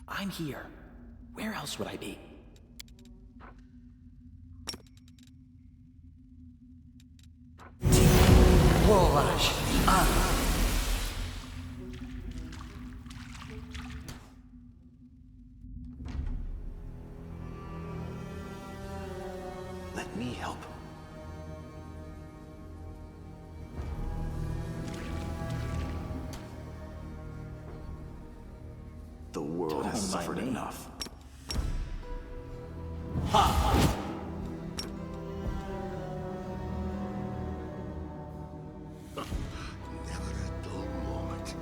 I'm here. Where else would I be? Rush. Let me help. The world has suffered enough. Never a dull moment.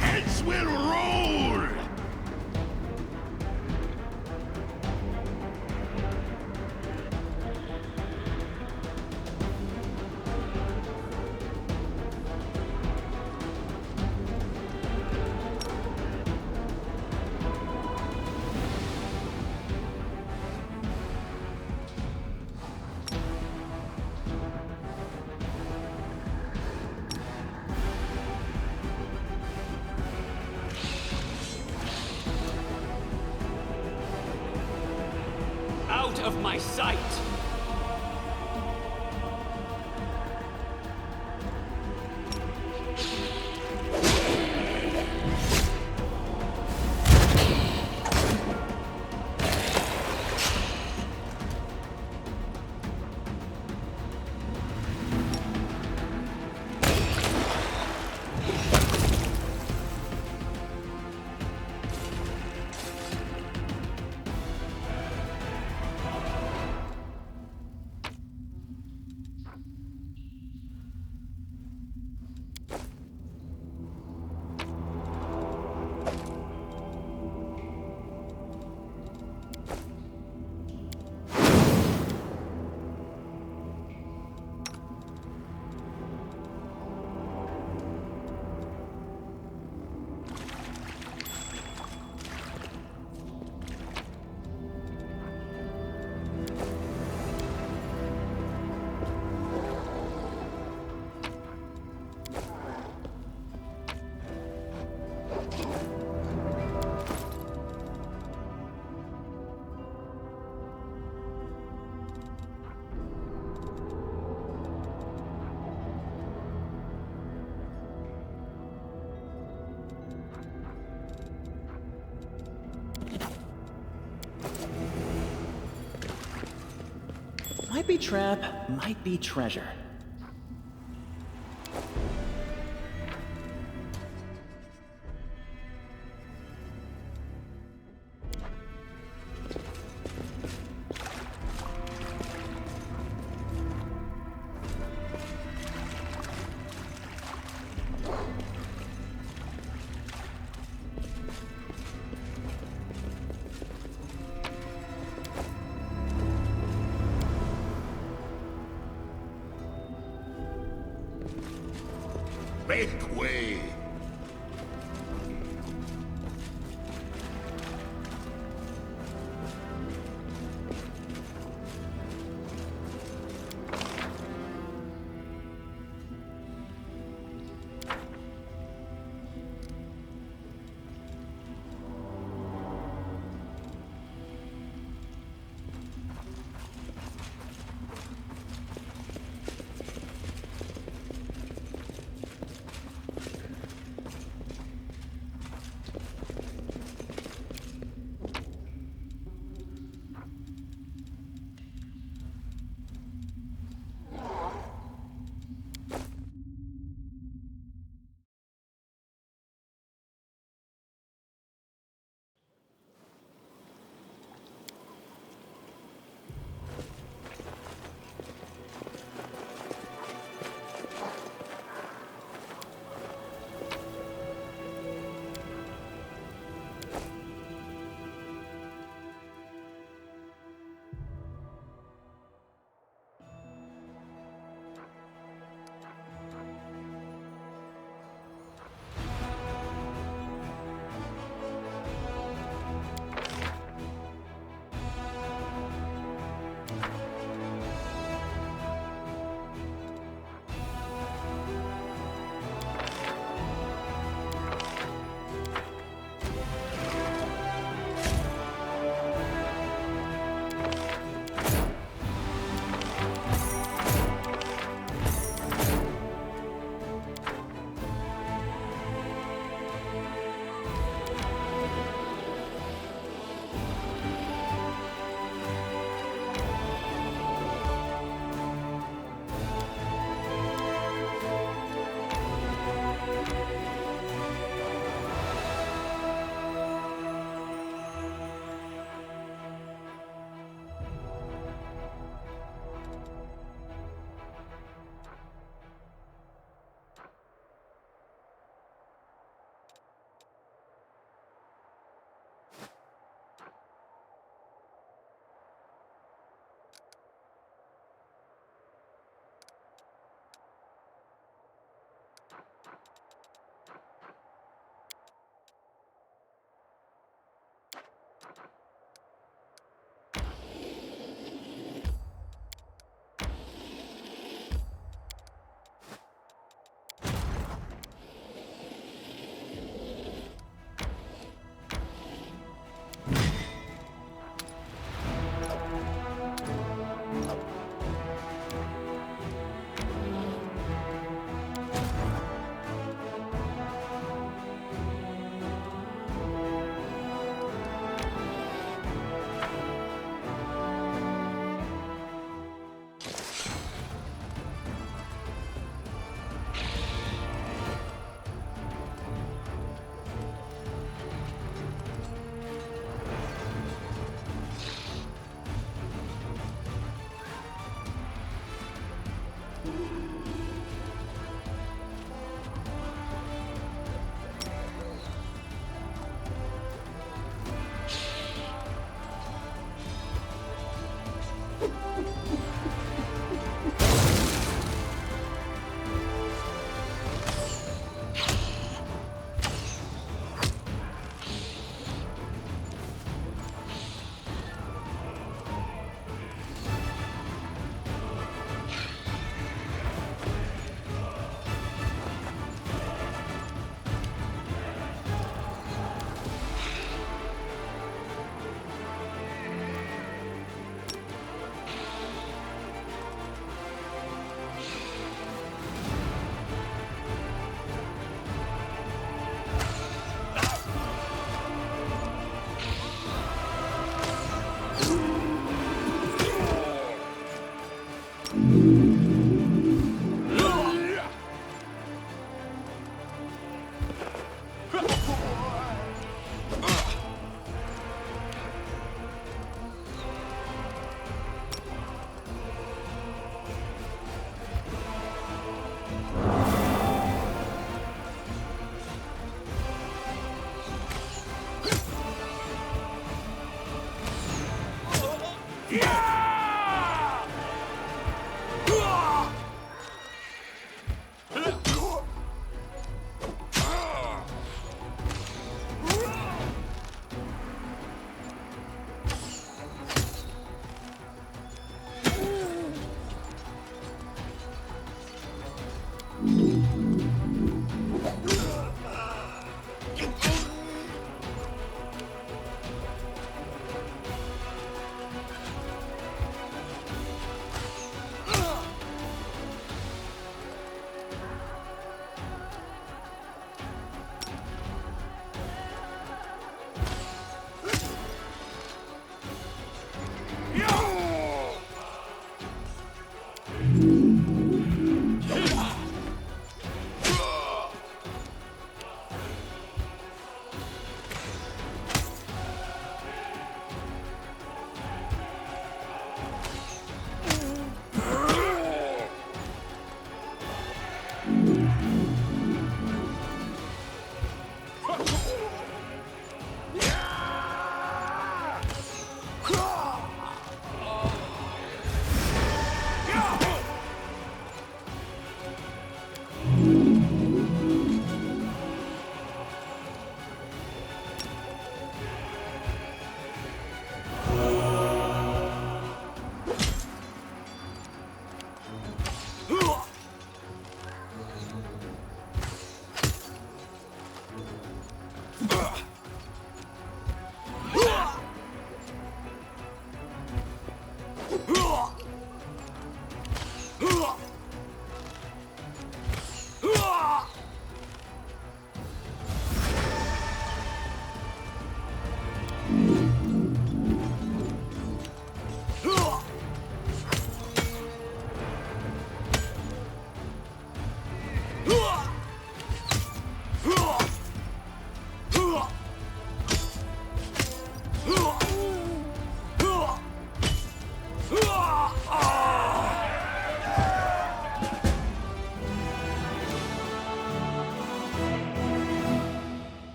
Heads will roll! Out of my sight! Might be trap, might be treasure. Make way!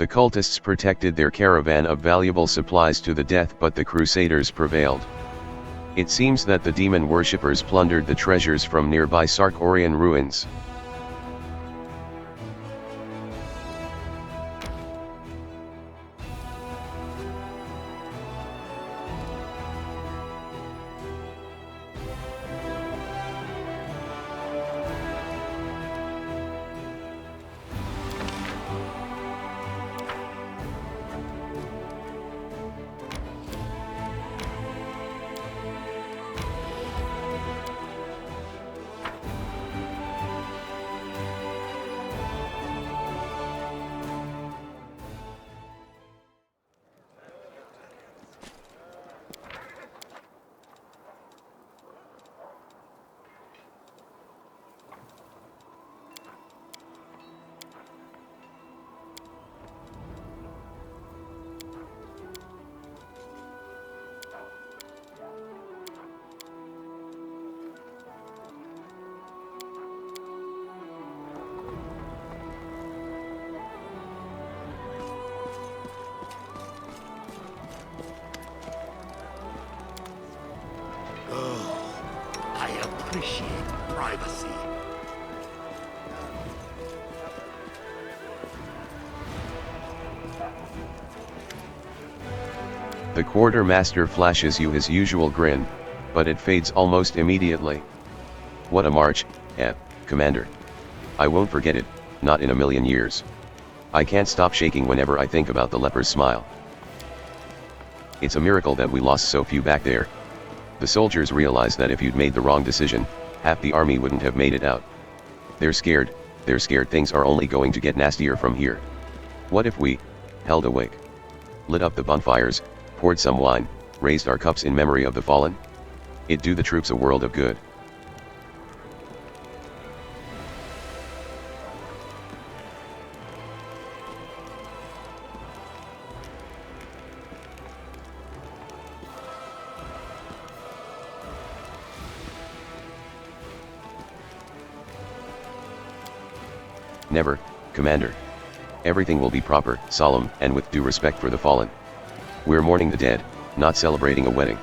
The cultists protected their caravan of valuable supplies to the death, but the Crusaders prevailed. It seems that the demon worshippers plundered the treasures from nearby Sarkorian ruins. I appreciate privacy. The quartermaster flashes you his usual grin, but it fades almost immediately. What a march, Commander. I won't forget it, not in a million years. I can't stop shaking whenever I think about the leper's smile. It's a miracle that we lost so few back there. The soldiers realize that if you'd made the wrong decision, half the army wouldn't have made it out. They're scared things are only going to get nastier from here. What if we held awake, lit up the bonfires, poured some wine, raised our cups in memory of the fallen? It'd do the troops a world of good. Never, Commander. Everything will be proper, solemn, and with due respect for the fallen. We're mourning the dead, not celebrating a wedding.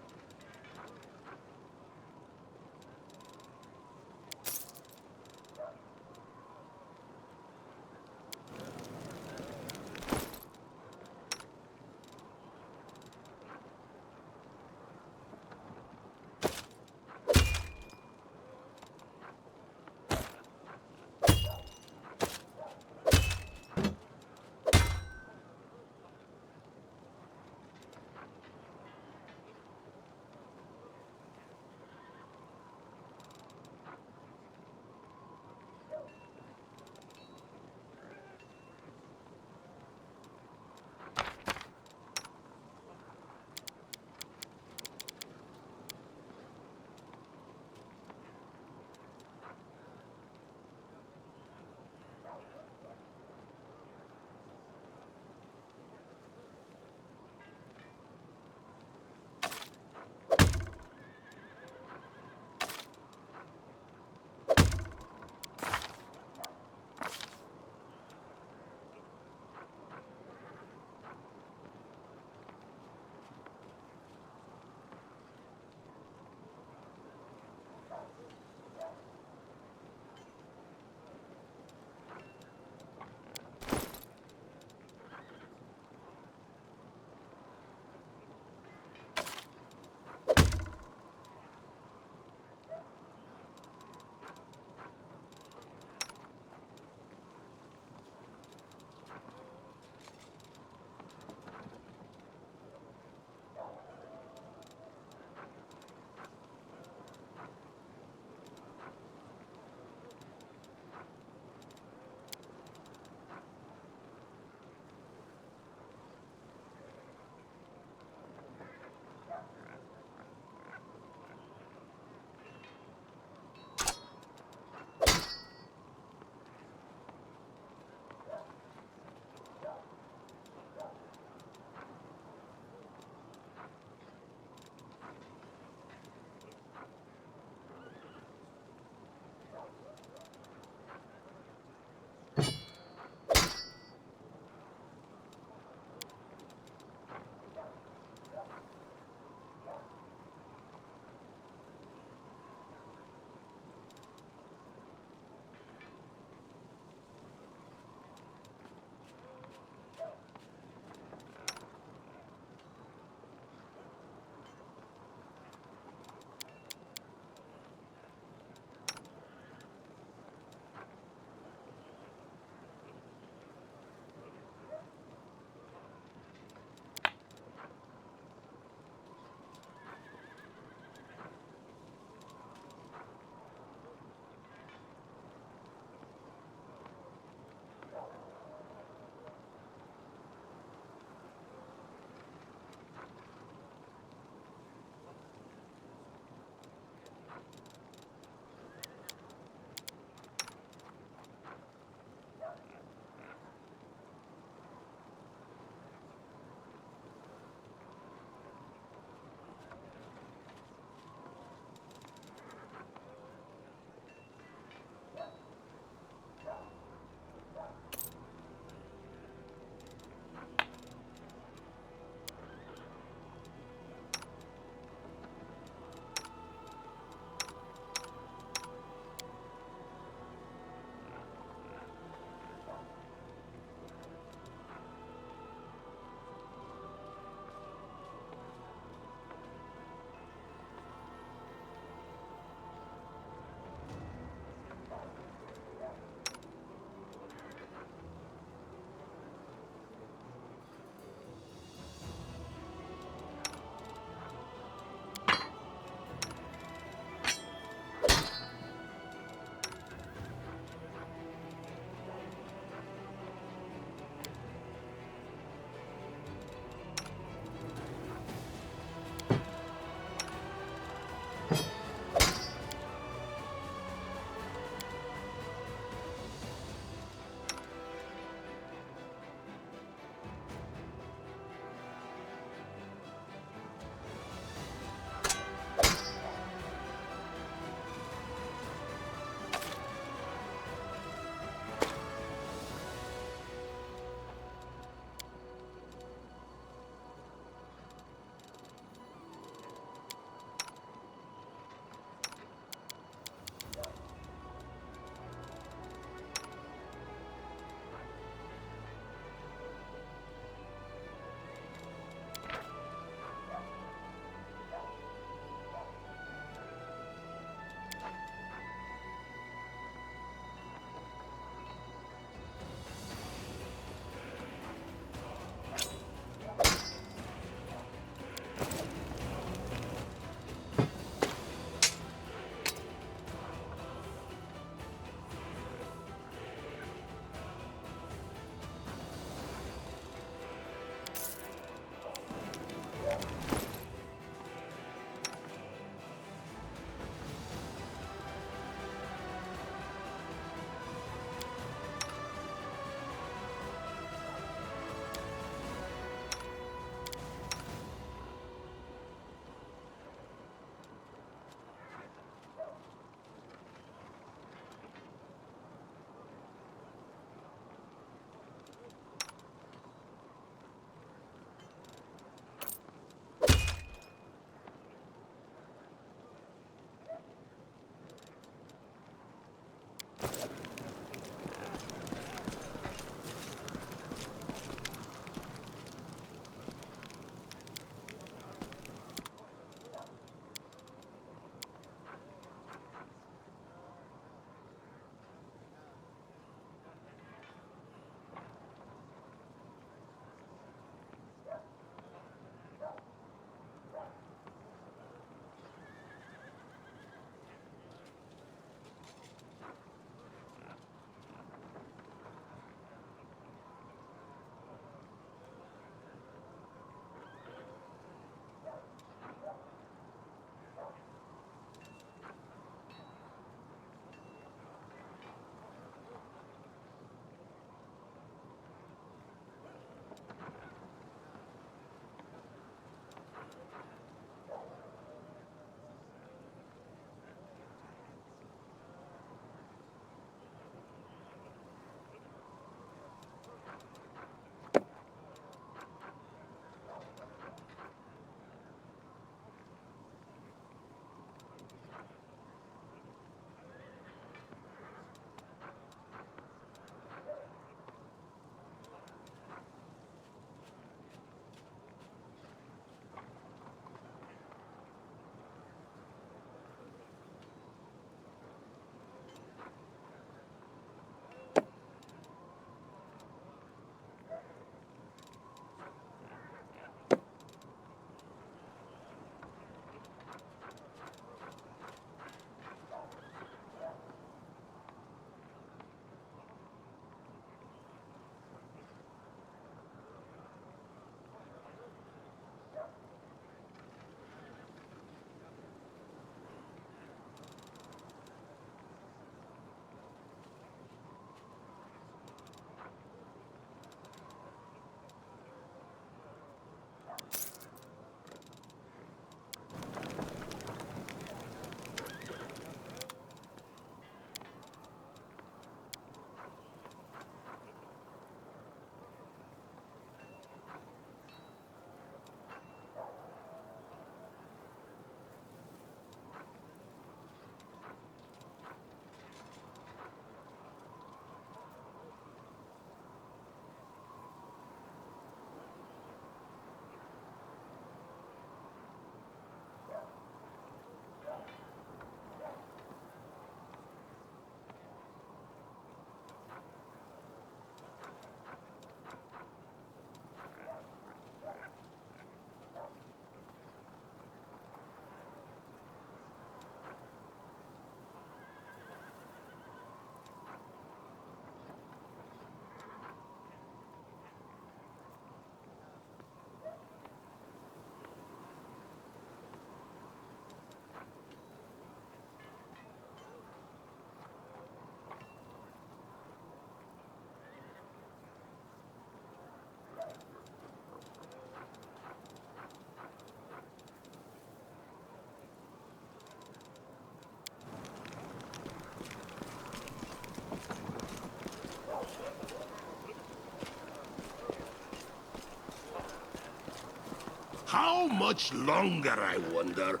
How much longer, I wonder?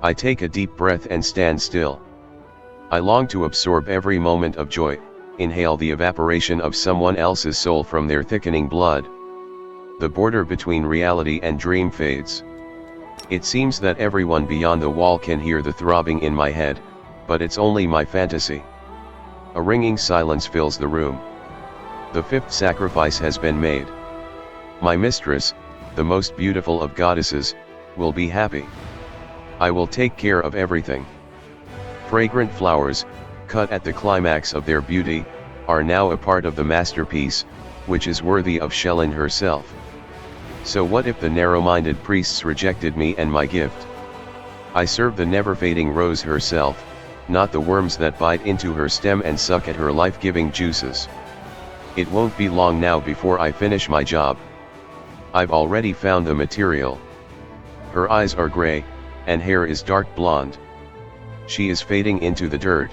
I take a deep breath and stand still. I long to absorb every moment of joy, inhale the evaporation of someone else's soul from their thickening blood. The border between reality and dream fades. It seems that everyone beyond the wall can hear the throbbing in my head, but it's only my fantasy. A ringing silence fills the room. The fifth sacrifice has been made. My mistress, the most beautiful of goddesses, will be happy. I will take care of everything. Fragrant flowers, cut at the climax of their beauty, are now a part of the masterpiece, which is worthy of Shelyn herself. So what if the narrow-minded priests rejected me and my gift? I serve the never-fading rose herself, not the worms that bite into her stem and suck at her life-giving juices. It won't be long now before I finish my job. I've already found the material. Her eyes are gray, and hair is dark blonde. She is fading into the dirt.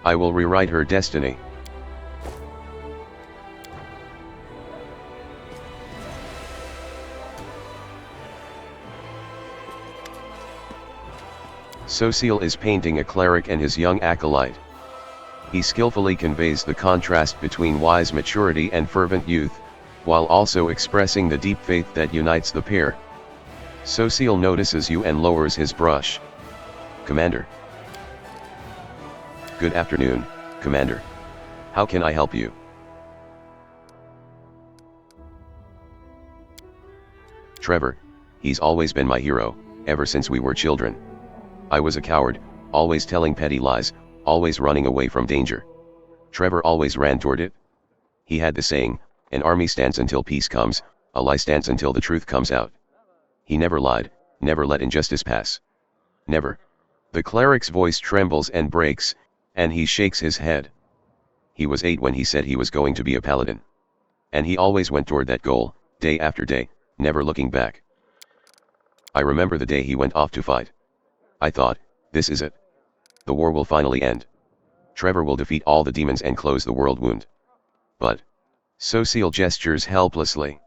I will rewrite her destiny. Sociel is painting a cleric and his young acolyte. He skillfully conveys the contrast between wise maturity and fervent youth, while also expressing the deep faith that unites the pair. Sociel notices you and lowers his brush. Commander. Good afternoon, Commander. How can I help you? Trevor, he's always been my hero, ever since we were children. I was a coward, always telling petty lies, always running away from danger. Trevor always ran toward it. He had the saying, an army stands until peace comes, a lie stands until the truth comes out. He never lied, never let injustice pass. Never. The cleric's voice trembles and breaks, and he shakes his head. He was 8 when he said he was going to be a paladin. And he always went toward that goal, day after day, never looking back. I remember the day he went off to fight. I thought, this is it. The war will finally end. Trevor will defeat all the demons and close the world wound. But Sociel gestures helplessly.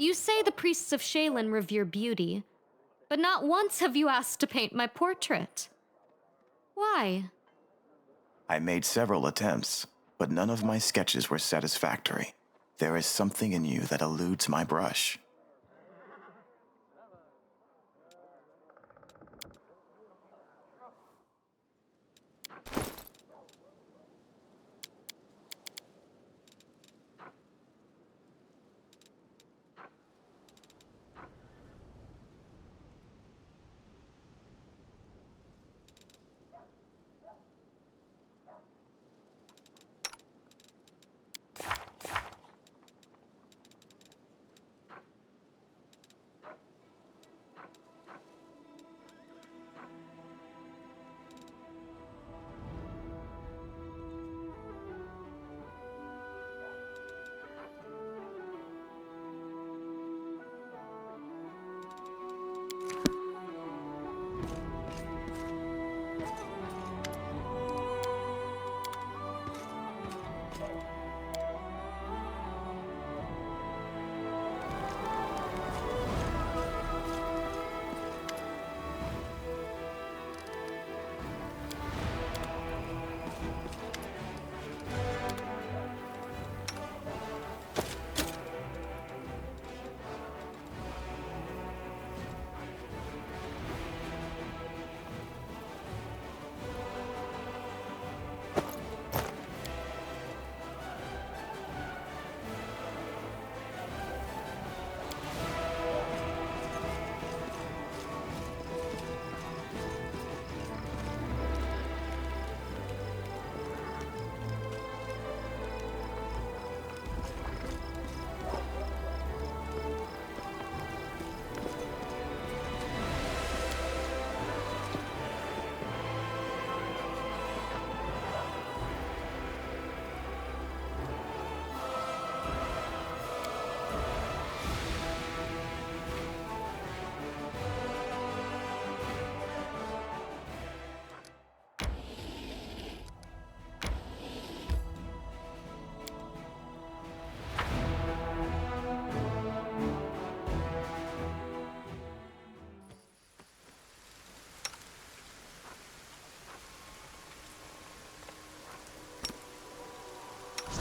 You say the priests of Shaylin revere beauty, but not once have you asked to paint my portrait. Why? I made several attempts, but none of my sketches were satisfactory. There is something in you that eludes my brush.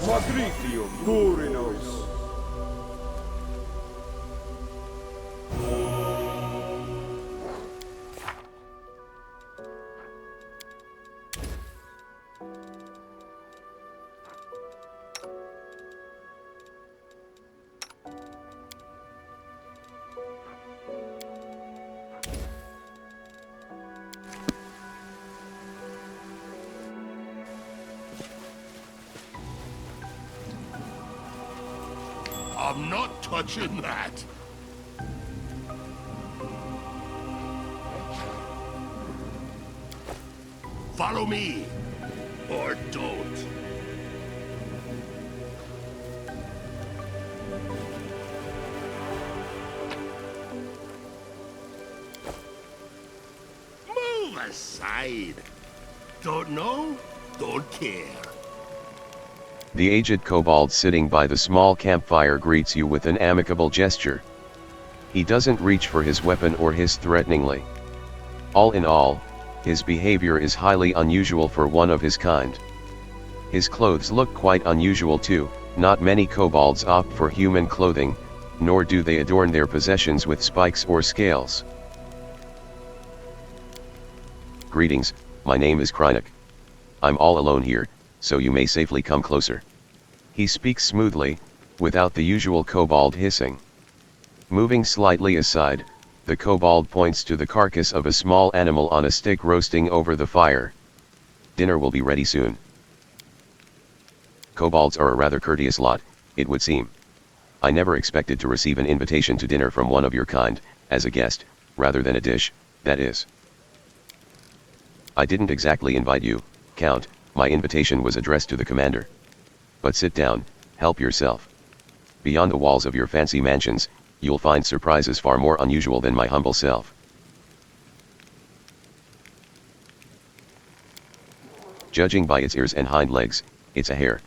Magritium Durinos. I'm not touching that. Follow me, or don't. Move aside. Don't know? Don't care. The aged kobold sitting by the small campfire greets you with an amicable gesture. He doesn't reach for his weapon or hiss threateningly. All in all, his behavior is highly unusual for one of his kind. His clothes look quite unusual too. Not many kobolds opt for human clothing, nor do they adorn their possessions with spikes or scales. Greetings, my name is Krynik. I'm all alone here, so you may safely come closer. He speaks smoothly, without the usual kobold hissing. Moving slightly aside, the kobold points to the carcass of a small animal on a stick roasting over the fire. Dinner will be ready soon. Kobolds are a rather courteous lot, it would seem. I never expected to receive an invitation to dinner from one of your kind, as a guest, rather than a dish, that is. I didn't exactly invite you, Count, my invitation was addressed to the commander. But sit down, help yourself. Beyond the walls of your fancy mansions, you'll find surprises far more unusual than my humble self. Judging by its ears and hind legs, it's a hare.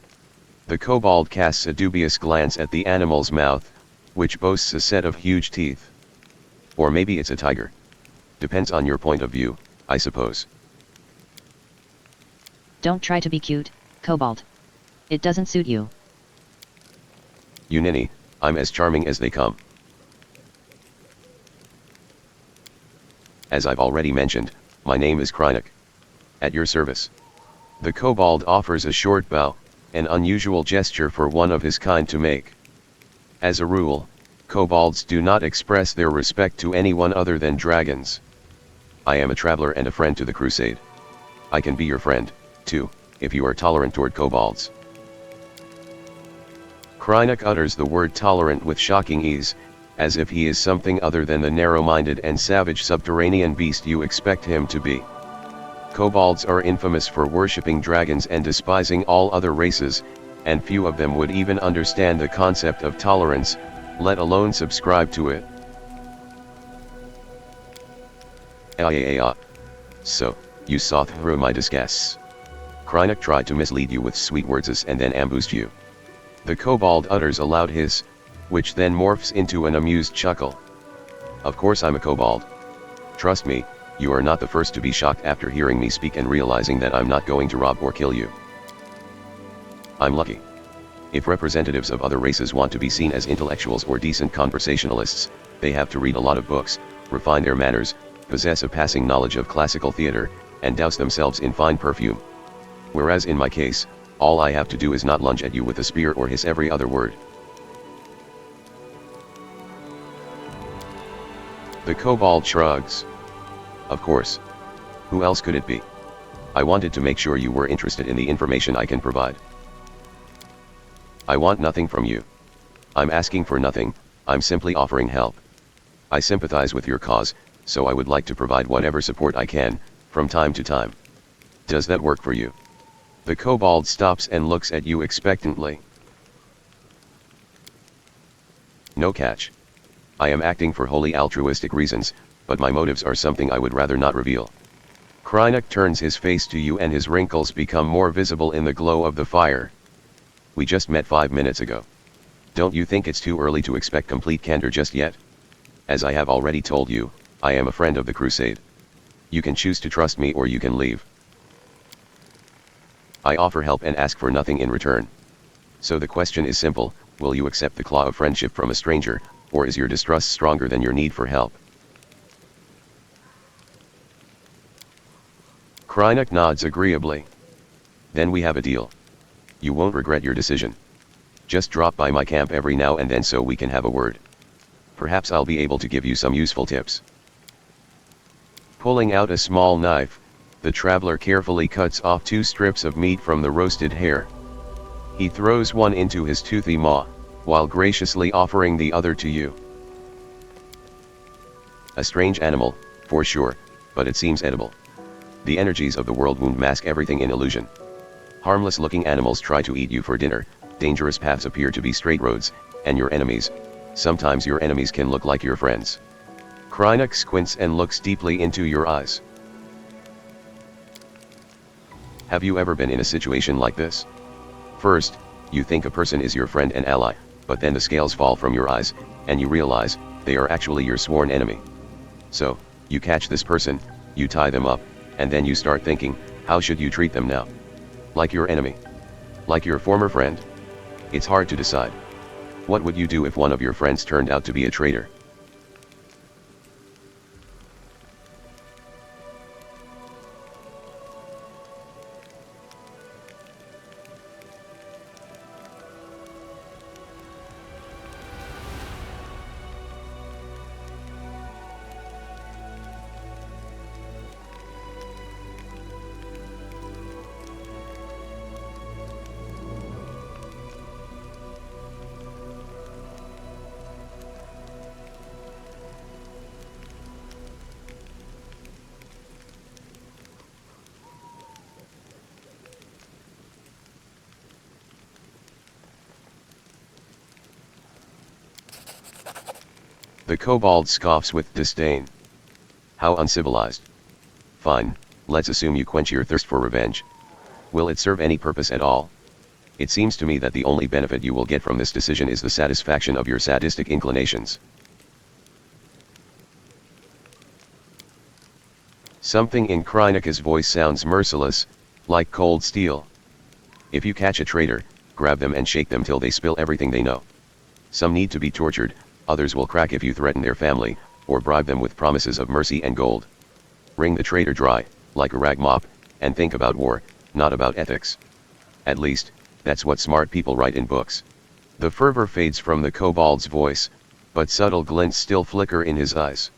The kobold casts a dubious glance at the animal's mouth, which boasts a set of huge teeth. Or maybe it's a tiger. Depends on your point of view, I suppose. Don't try to be cute, Kobold. It doesn't suit you. You ninny, I'm as charming as they come. As I've already mentioned, my name is Krynik. At your service. The kobold offers a short bow, an unusual gesture for one of his kind to make. As a rule, kobolds do not express their respect to anyone other than dragons. I am a traveler and a friend to the crusade. I can be your friend, too, if you are tolerant toward kobolds. Krynik utters the word tolerant with shocking ease, as if he is something other than the narrow-minded and savage subterranean beast you expect him to be. Kobolds are infamous for worshipping dragons and despising all other races, and few of them would even understand the concept of tolerance, let alone subscribe to it. So, you saw through my disguise. Krynik tried to mislead you with sweet words and then ambushed you. The kobold utters a loud hiss, which then morphs into an amused chuckle. Of course I'm a kobold. Trust me, you are not the first to be shocked after hearing me speak and realizing that I'm not going to rob or kill you. I'm lucky. If representatives of other races want to be seen as intellectuals or decent conversationalists, they have to read a lot of books, refine their manners, possess a passing knowledge of classical theater, and douse themselves in fine perfume. Whereas in my case, all I have to do is not lunge at you with a spear or hiss every other word. The kobold shrugs. Of course. Who else could it be? I wanted to make sure you were interested in the information I can provide. I want nothing from you. I'm asking for nothing, I'm simply offering help. I sympathize with your cause, so I would like to provide whatever support I can, from time to time. Does that work for you? The kobold stops and looks at you expectantly. No catch. I am acting for wholly altruistic reasons, but my motives are something I would rather not reveal. Krynik turns his face to you and his wrinkles become more visible in the glow of the fire. We just met 5 minutes ago. Don't you think it's too early to expect complete candor just yet? As I have already told you, I am a friend of the crusade. You can choose to trust me or you can leave. I offer help and ask for nothing in return. So the question is simple, will you accept the claw of friendship from a stranger, or is your distrust stronger than your need for help? Krynik nods agreeably. Then we have a deal. You won't regret your decision. Just drop by my camp every now and then so we can have a word. Perhaps I'll be able to give you some useful tips. Pulling out a small knife, the traveler carefully cuts off 2 strips of meat from the roasted hare. He throws one into his toothy maw, while graciously offering the other to you. A strange animal, for sure, but it seems edible. The energies of the world wound mask everything in illusion. Harmless-looking animals try to eat you for dinner, dangerous paths appear to be straight roads, and your enemies, sometimes your enemies can look like your friends. Krynik squints and looks deeply into your eyes. Have you ever been in a situation like this? First, you think a person is your friend and ally, but then the scales fall from your eyes, and you realize, they are actually your sworn enemy. So, you catch this person, you tie them up, and then you start thinking, how should you treat them now? Like your enemy? Like your former friend? It's hard to decide. What would you do if one of your friends turned out to be a traitor? The kobold scoffs with disdain. How uncivilized. Fine, let's assume you quench your thirst for revenge. Will it serve any purpose at all? It seems to me that the only benefit you will get from this decision is the satisfaction of your sadistic inclinations. Something in Krynika's voice sounds merciless, like cold steel. If you catch a traitor, grab them and shake them till they spill everything they know. Some need to be tortured, others will crack if you threaten their family, or bribe them with promises of mercy and gold. Wring the traitor dry, like a rag mop, and think about war, not about ethics. At least, that's what smart people write in books. The fervor fades from the kobold's voice, but subtle glints still flicker in his eyes.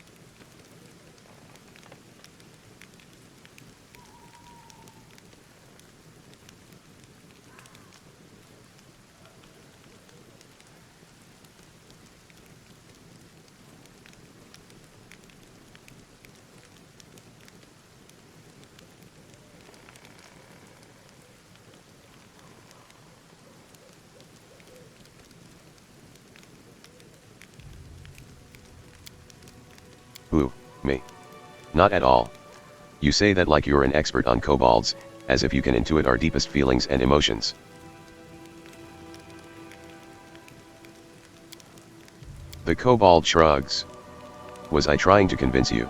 Who, me? Not at all. You say that like you're an expert on kobolds, as if you can intuit our deepest feelings and emotions. The kobold shrugs. Was I trying to convince you?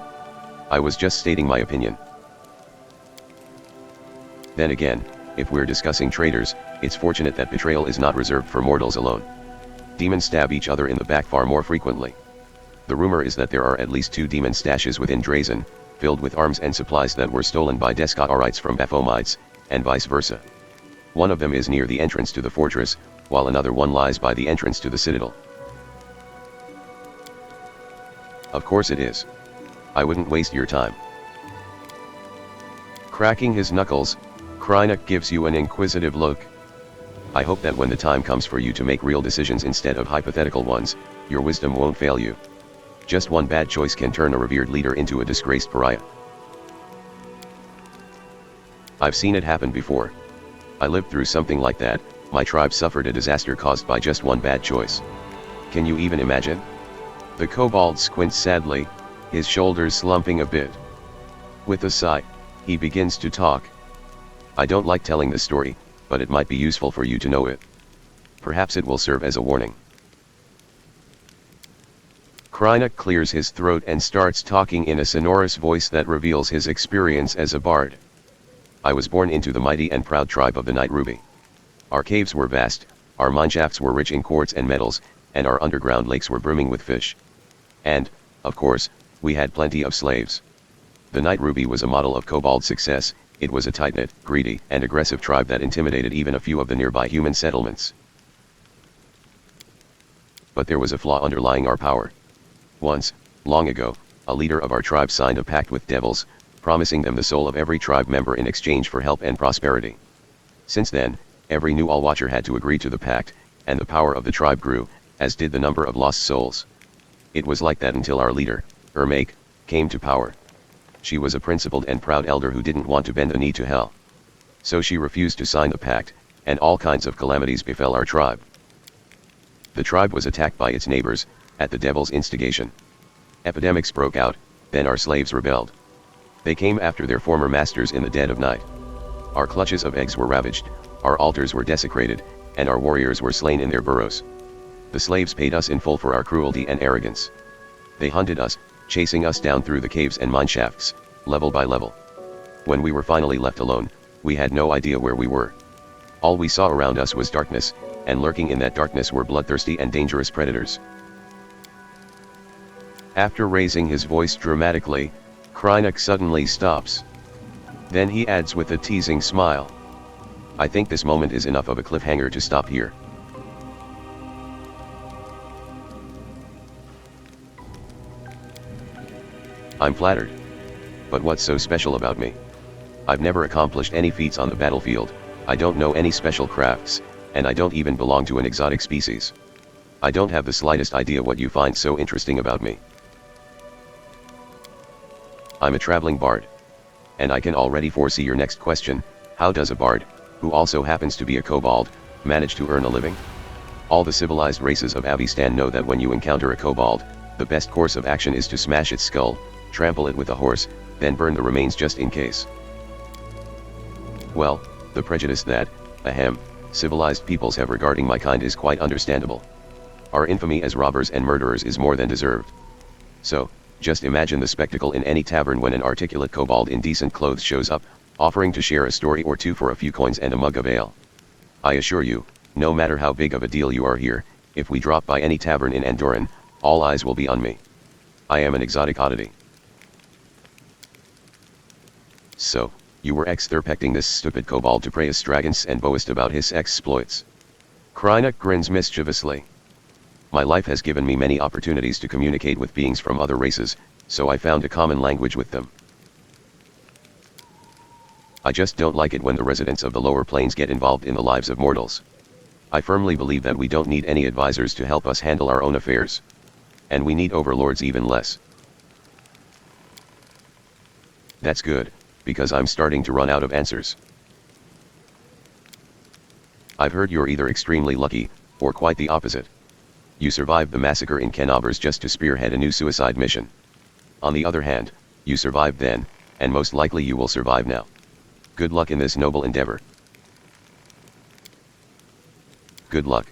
I was just stating my opinion. Then again, if we're discussing traitors, it's fortunate that betrayal is not reserved for mortals alone. Demons stab each other in the back far more frequently. The rumor is that there are at least 2 demon stashes within Drazen, filled with arms and supplies that were stolen by Descotarites from Baphomites, and vice versa. One of them is near the entrance to the fortress, while another one lies by the entrance to the citadel. Of course it is. I wouldn't waste your time. Cracking his knuckles, Krynik gives you an inquisitive look. I hope that when the time comes for you to make real decisions instead of hypothetical ones, your wisdom won't fail you. Just one bad choice can turn a revered leader into a disgraced pariah. I've seen it happen before. I lived through something like that. My tribe suffered a disaster caused by just one bad choice. Can you even imagine? The kobold squints sadly, his shoulders slumping a bit. With a sigh, he begins to talk. I don't like telling this story, but it might be useful for you to know it. Perhaps it will serve as a warning. Krynik clears his throat and starts talking in a sonorous voice that reveals his experience as a bard. I was born into the mighty and proud tribe of the Night Ruby. Our caves were vast, our mineshafts were rich in quartz and metals, and our underground lakes were brimming with fish. And, of course, we had plenty of slaves. The Night Ruby was a model of kobold success. It was a tight-knit, greedy, and aggressive tribe that intimidated even a few of the nearby human settlements. But there was a flaw underlying our power. Once, long ago, a leader of our tribe signed a pact with devils, promising them the soul of every tribe member in exchange for help and prosperity. Since then, every new All-Watcher had to agree to the pact, and the power of the tribe grew, as did the number of lost souls. It was like that until our leader, Ermac, came to power. She was a principled and proud elder who didn't want to bend a knee to hell. So she refused to sign the pact, and all kinds of calamities befell our tribe. The tribe was attacked by its neighbors, at the devil's instigation. Epidemics broke out, then our slaves rebelled. They came after their former masters in the dead of night. Our clutches of eggs were ravaged, our altars were desecrated, and our warriors were slain in their burrows. The slaves paid us in full for our cruelty and arrogance. They hunted us, chasing us down through the caves and mineshafts, level by level. When we were finally left alone, we had no idea where we were. All we saw around us was darkness, and lurking in that darkness were bloodthirsty and dangerous predators. After raising his voice dramatically, Krynik suddenly stops. Then he adds with a teasing smile. I think this moment is enough of a cliffhanger to stop here. I'm flattered. But what's so special about me? I've never accomplished any feats on the battlefield, I don't know any special crafts, and I don't even belong to an exotic species. I don't have the slightest idea what you find so interesting about me. I'm a traveling bard. And I can already foresee your next question: how does a bard, who also happens to be a kobold, manage to earn a living? All the civilized races of Avistan know that when you encounter a kobold, the best course of action is to smash its skull, trample it with a horse, then burn the remains just in case. Well, the prejudice that, civilized peoples have regarding my kind is quite understandable. Our infamy as robbers and murderers is more than deserved. So, just imagine the spectacle in any tavern when an articulate kobold in decent clothes shows up, offering to share a story or two for a few coins and a mug of ale. I assure you, no matter how big of a deal you are here, if we drop by any tavern in Andorran, all eyes will be on me. I am an exotic oddity. So, you were extirpacting this stupid kobold to praise Stragons and boast about his exploits. Krynik grins mischievously. My life has given me many opportunities to communicate with beings from other races, so I found a common language with them. I just don't like it when the residents of the lower planes get involved in the lives of mortals. I firmly believe that we don't need any advisors to help us handle our own affairs. And we need overlords even less. That's good, because I'm starting to run out of answers. I've heard you're either extremely lucky, or quite the opposite. You survived the massacre in Kenabers just to spearhead a new suicide mission. On the other hand, you survived then, and most likely you will survive now. Good luck in this noble endeavor. Good luck.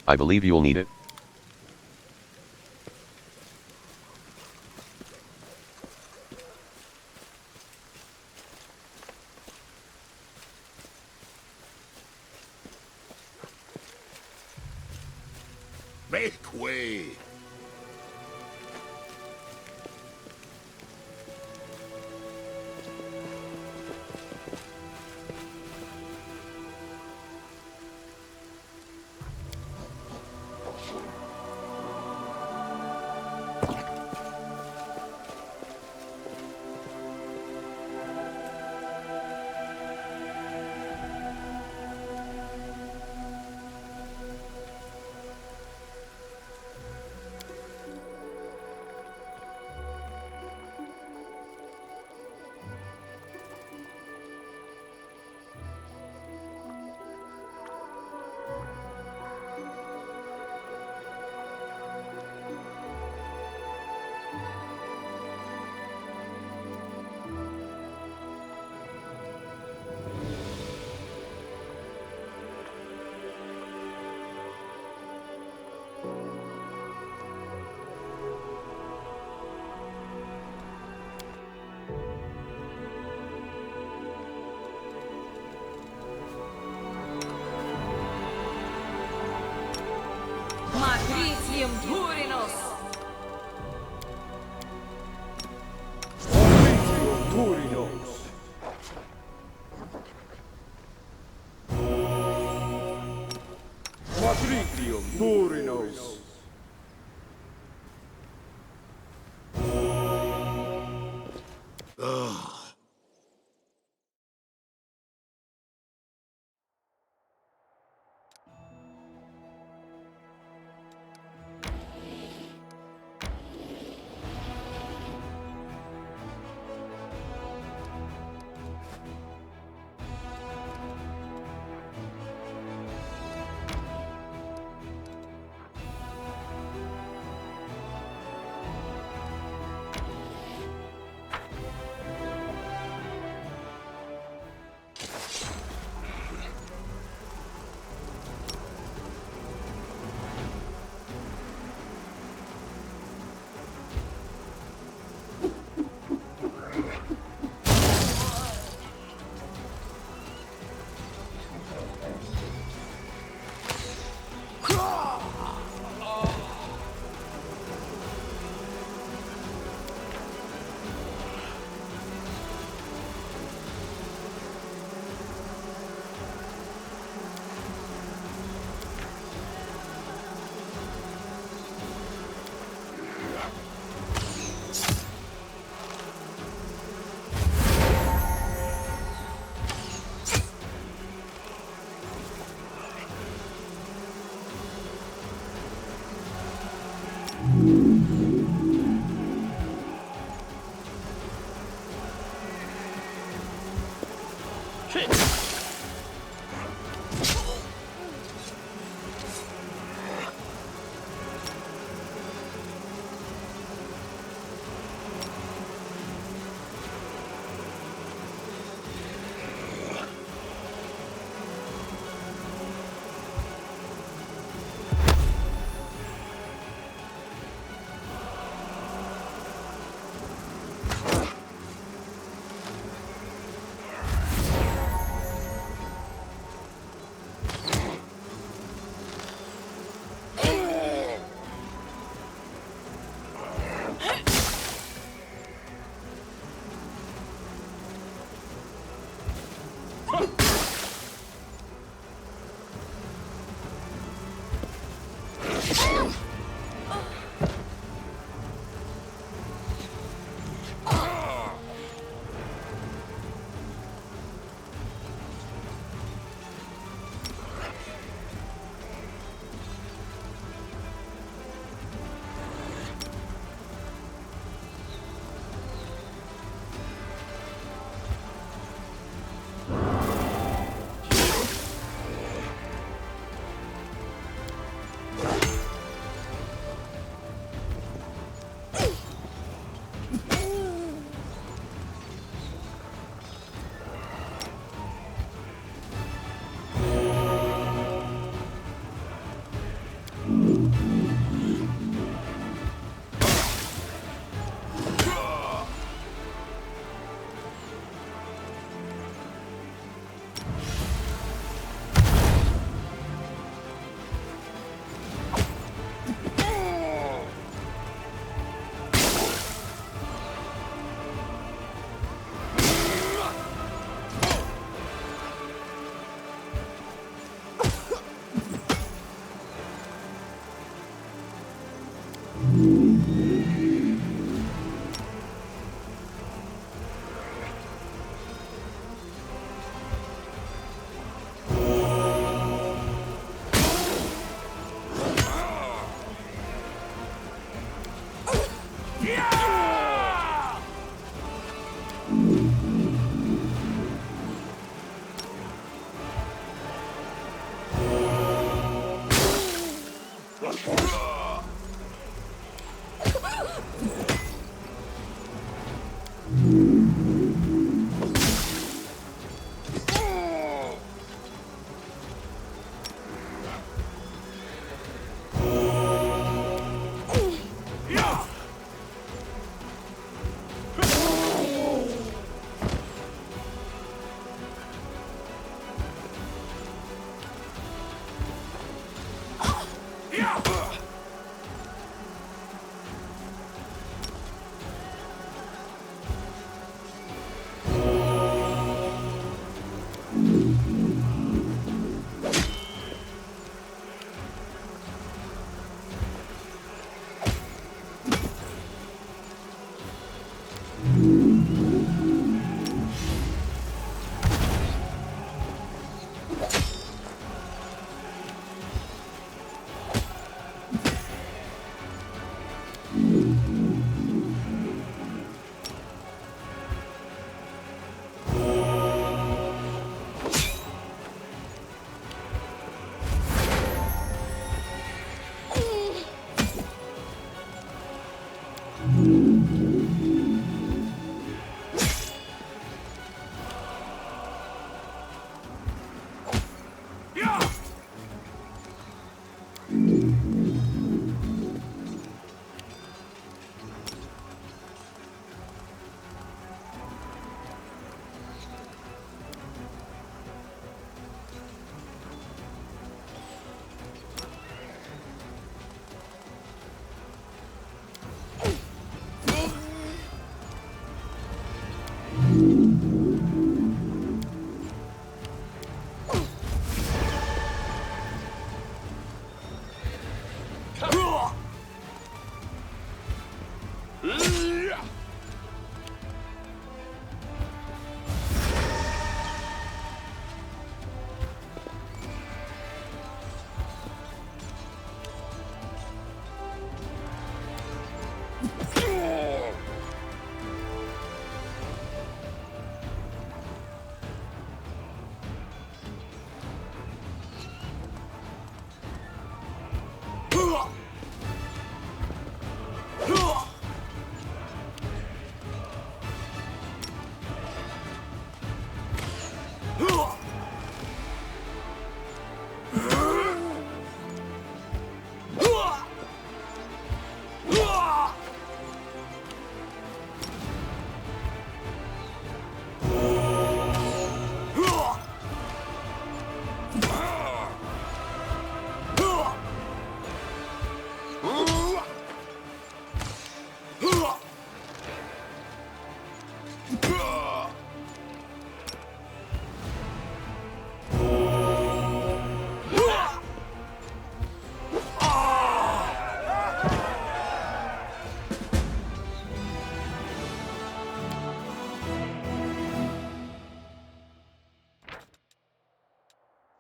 I believe you'll need it. Make way! Matricium Turinos! Turinos. Matricium Turinos.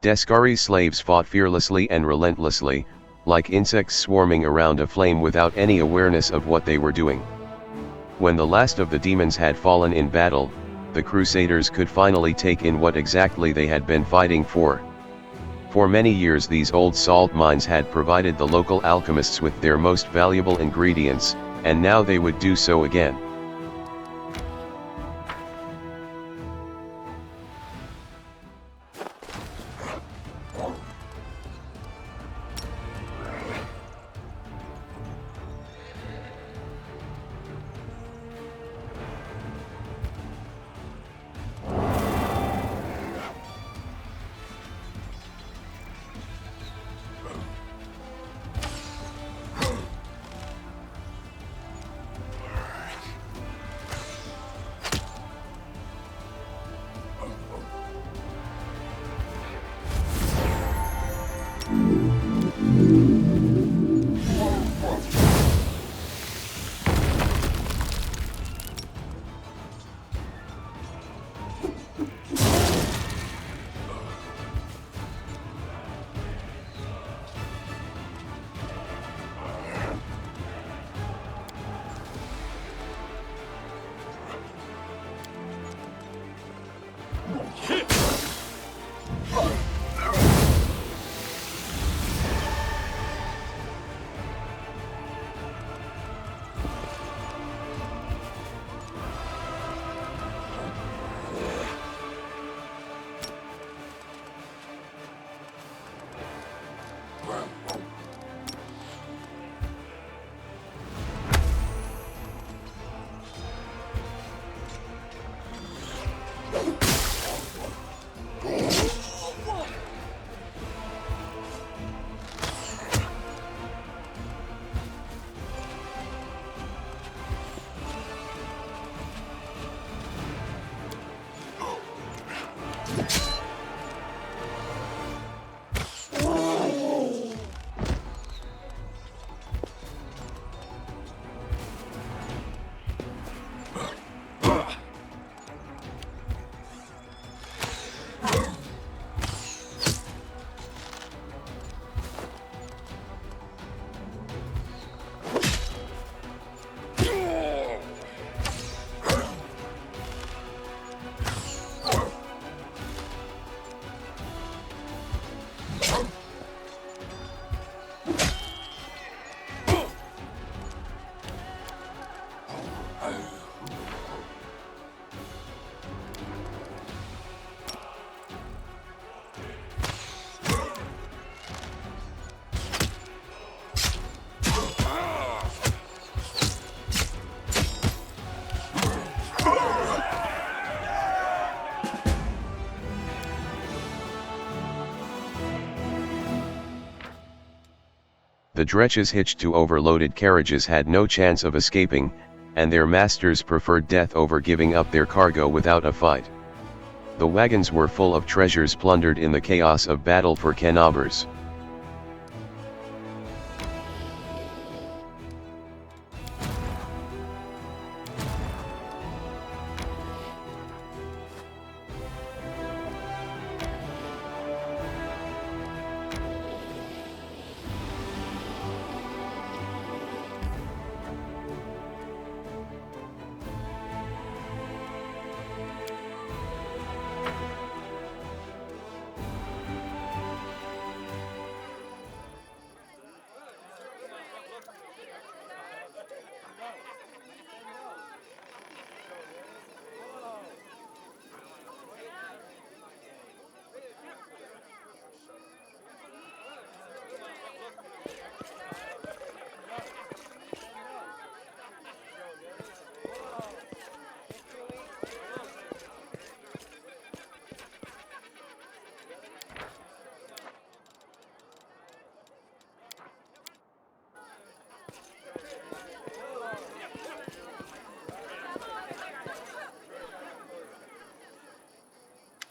Deskari slaves fought fearlessly and relentlessly, like insects swarming around a flame without any awareness of what they were doing. When the last of the demons had fallen in battle, the Crusaders could finally take in what exactly they had been fighting for. For many years these old salt mines had provided the local alchemists with their most valuable ingredients, and now they would do so again. The dretches hitched to overloaded carriages had no chance of escaping, and their masters preferred death over giving up their cargo without a fight. The wagons were full of treasures plundered in the chaos of battle for Canobers.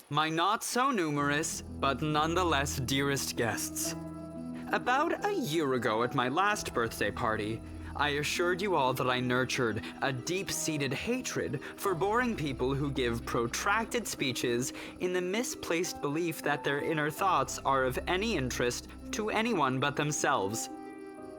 My not so numerous, but nonetheless dearest guests. About a year ago at my last birthday party, I assured you all that I nurtured a deep-seated hatred for boring people who give protracted speeches in the misplaced belief that their inner thoughts are of any interest to anyone but themselves.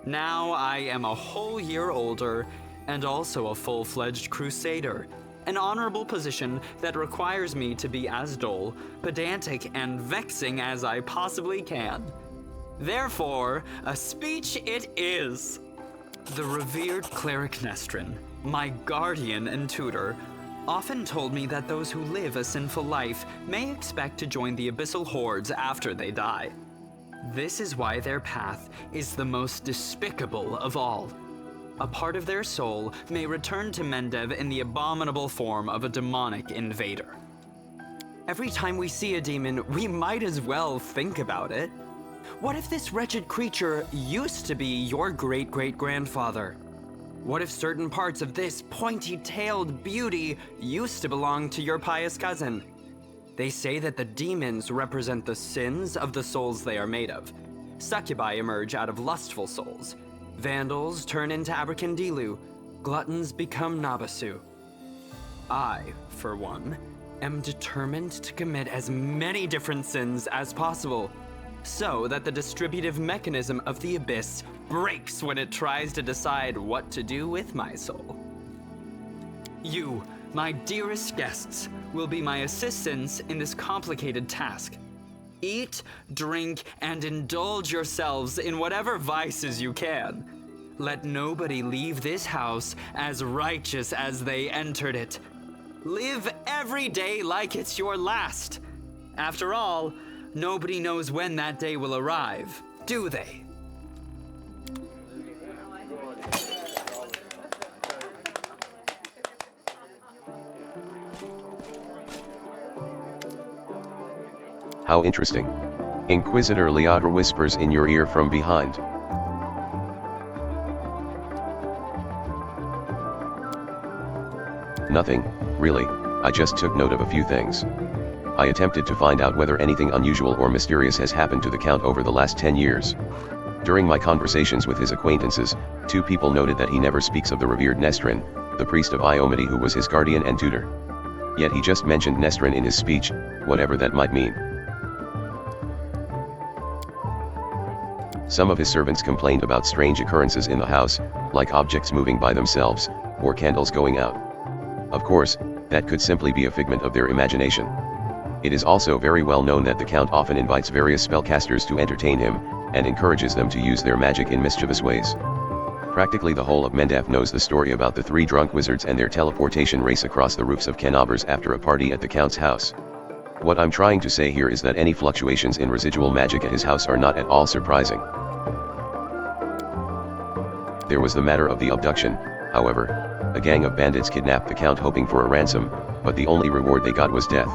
Now I am a whole year older and also a full-fledged crusader, an honorable position that requires me to be as dull, pedantic, and vexing as I possibly can. Therefore, a speech it is. The revered cleric Nestrin, my guardian and tutor, often told me that those who live a sinful life may expect to join the abyssal hordes after they die. This is why their path is the most despicable of all. A part of their soul may return to Mendev in the abominable form of a demonic invader. Every time we see a demon, we might as well think about it. What if this wretched creature used to be your great-great-grandfather? What if certain parts of this pointy-tailed beauty used to belong to your pious cousin? They say that the demons represent the sins of the souls they are made of. Succubi emerge out of lustful souls. Vandals turn into Abracandilu. Gluttons become Nabasu. I, for one, am determined to commit as many different sins as possible, so that the distributive mechanism of the abyss breaks when it tries to decide what to do with my soul. You, my dearest guests, will be my assistants in this complicated task. Eat, drink, and indulge yourselves in whatever vices you can. Let nobody leave this house as righteous as they entered it. Live every day like it's your last. After all, nobody knows when that day will arrive, do they? How interesting. Inquisitor WotR whispers in your ear from behind. Nothing, really, I just took note of a few things. I attempted to find out whether anything unusual or mysterious has happened to the Count over the last 10 years. During my conversations with his acquaintances, 2 people noted that he never speaks of the revered Nestrin, the priest of Iomity who was his guardian and tutor. Yet he just mentioned Nestrin in his speech, whatever that might mean. Some of his servants complained about strange occurrences in the house, like objects moving by themselves, or candles going out. Of course, that could simply be a figment of their imagination. It is also very well known that the Count often invites various spellcasters to entertain him, and encourages them to use their magic in mischievous ways. Practically the whole of Mendev knows the story about the 3 drunk wizards and their teleportation race across the roofs of Canobers after a party at the Count's house. What I'm trying to say here is that any fluctuations in residual magic at his house are not at all surprising. There was the matter of the abduction, however. A gang of bandits kidnapped the Count hoping for a ransom, but the only reward they got was death.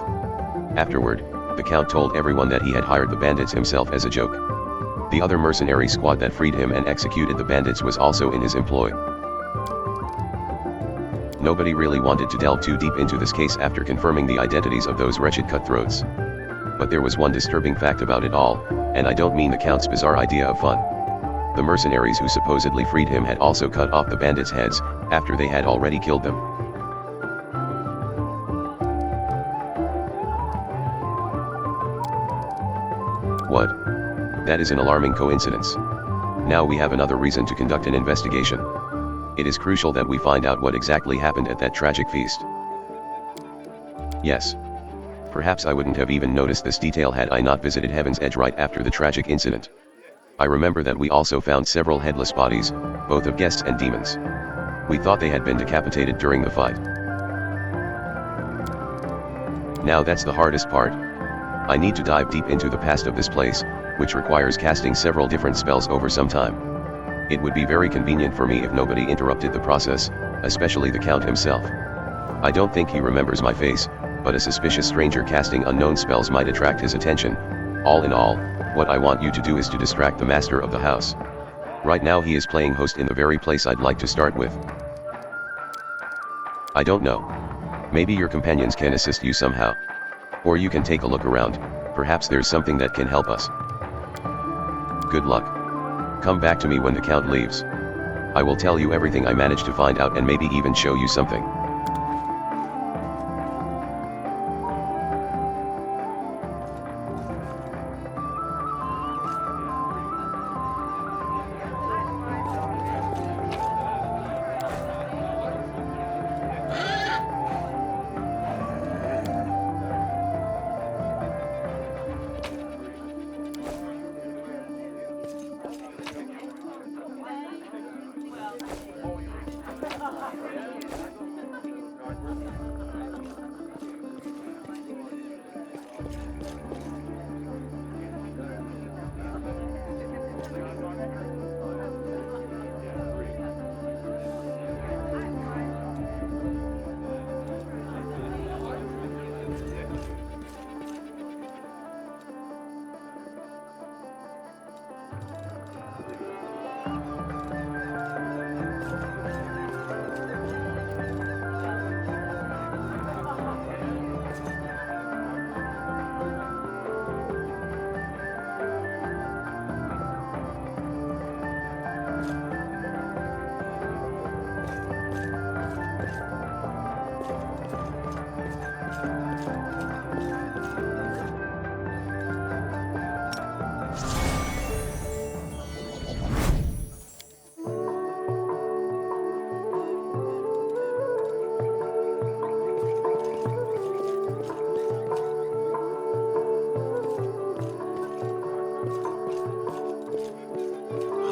Afterward, the Count told everyone that he had hired the bandits himself as a joke. The other mercenary squad that freed him and executed the bandits was also in his employ. Nobody really wanted to delve too deep into this case after confirming the identities of those wretched cutthroats. But there was one disturbing fact about it all, and I don't mean the Count's bizarre idea of fun. The mercenaries who supposedly freed him had also cut off the bandits' heads, after they had already killed them. What? That is an alarming coincidence. Now we have another reason to conduct an investigation. It is crucial that we find out what exactly happened at that tragic feast. Yes. Perhaps I wouldn't have even noticed this detail had I not visited Heaven's Edge right after the tragic incident. I remember that we also found several headless bodies, both of guests and demons. We thought they had been decapitated during the fight. Now that's the hardest part. I need to dive deep into the past of this place, which requires casting several different spells over some time. It would be very convenient for me if nobody interrupted the process, especially the Count himself. I don't think he remembers my face, but a suspicious stranger casting unknown spells might attract his attention. All in all, what I want you to do is to distract the master of the house. Right now he is playing host in the very place I'd like to start with. I don't know. Maybe your companions can assist you somehow. Or you can take a look around, perhaps there's something that can help us. Good luck. Come back to me when the Count leaves. I will tell you everything I managed to find out and maybe even show you something.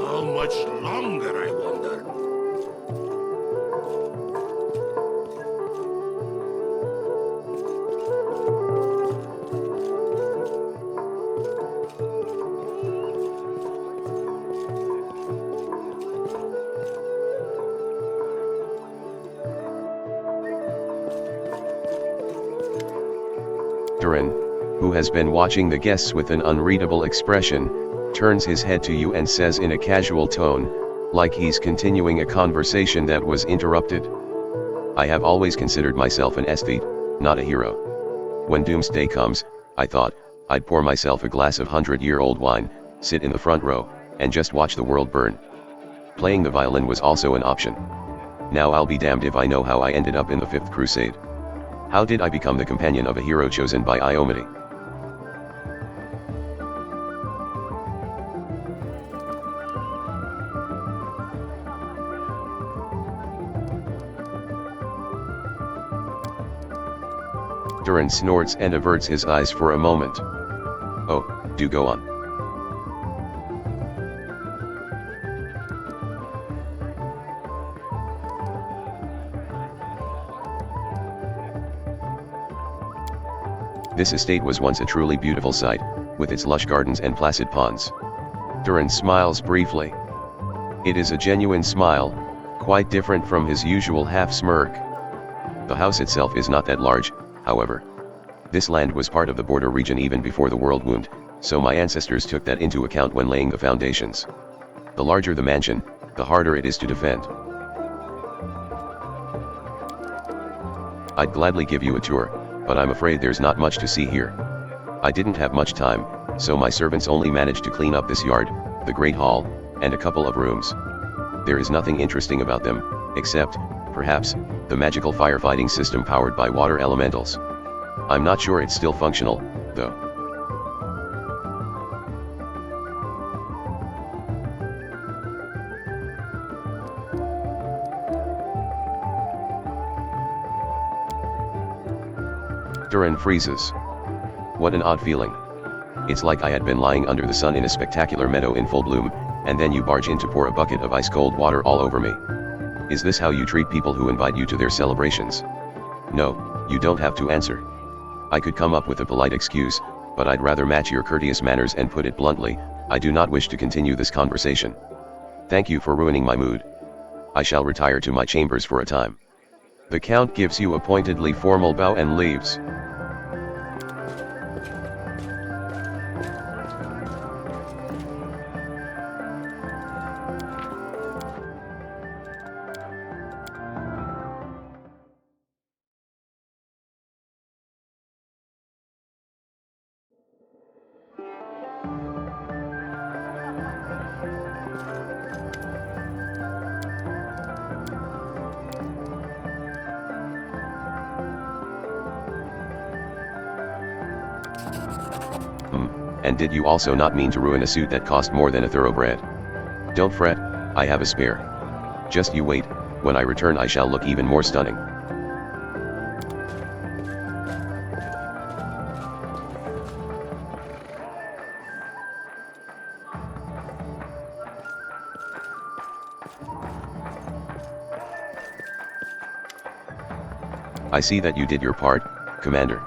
How much longer, I wonder? Durin, who has been watching the guests with an unreadable expression, turns his head to you and says in a casual tone, like he's continuing a conversation that was interrupted. I have always considered myself an aesthete, not a hero. When doomsday comes, I thought, I'd pour myself a glass of 100-year-old wine, sit in the front row, and just watch the world burn. Playing the violin was also an option. Now I'll be damned if I know how I ended up in the Fifth Crusade. How did I become the companion of a hero chosen by Iomade? Durin snorts and averts his eyes for a moment. Oh, do go on. This estate was once a truly beautiful sight, with its lush gardens and placid ponds. Durin smiles briefly. It is a genuine smile, quite different from his usual half-smirk. The house itself is not that large, however. This land was part of the border region even before the world wound, so my ancestors took that into account when laying the foundations. The larger the mansion, the harder it is to defend. I'd gladly give you a tour, but I'm afraid there's not much to see here. I didn't have much time, so my servants only managed to clean up this yard, the Great Hall, and a couple of rooms. There is nothing interesting about them, except, perhaps, the magical firefighting system powered by water elementals. I'm not sure it's still functional, though. Durin freezes. What an odd feeling. It's like I had been lying under the sun in a spectacular meadow in full bloom, and then you barge in to pour a bucket of ice-cold water all over me. Is this how you treat people who invite you to their celebrations? No, you don't have to answer. I could come up with a polite excuse, but I'd rather match your courteous manners and put it bluntly, I do not wish to continue this conversation. Thank you for ruining my mood. I shall retire to my chambers for a time. The Count gives you a pointedly formal bow and leaves. And did you also not mean to ruin a suit that cost more than a thoroughbred? Don't fret, I have a spare. Just you wait, when I return I shall look even more stunning. I see that you did your part, Commander.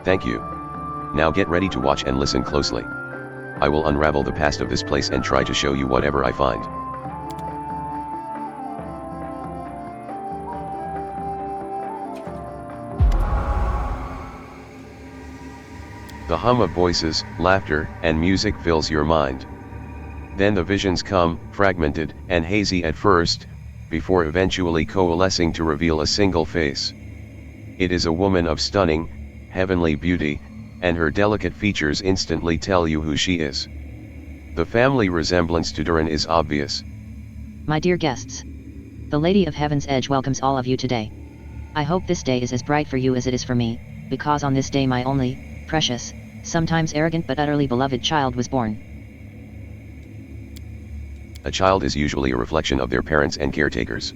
Thank you. Now get ready to watch and listen closely. I will unravel the past of this place and try to show you whatever I find. The hum of voices, laughter, and music fills your mind. Then the visions come, fragmented and hazy at first, before eventually coalescing to reveal a single face. It is a woman of stunning, heavenly beauty, and her delicate features instantly tell you who she is. The family resemblance to Durin is obvious. My dear guests, the Lady of Heaven's Edge welcomes all of you today. I hope this day is as bright for you as it is for me, because on this day my only, precious, sometimes arrogant but utterly beloved child was born. A child is usually a reflection of their parents and caretakers.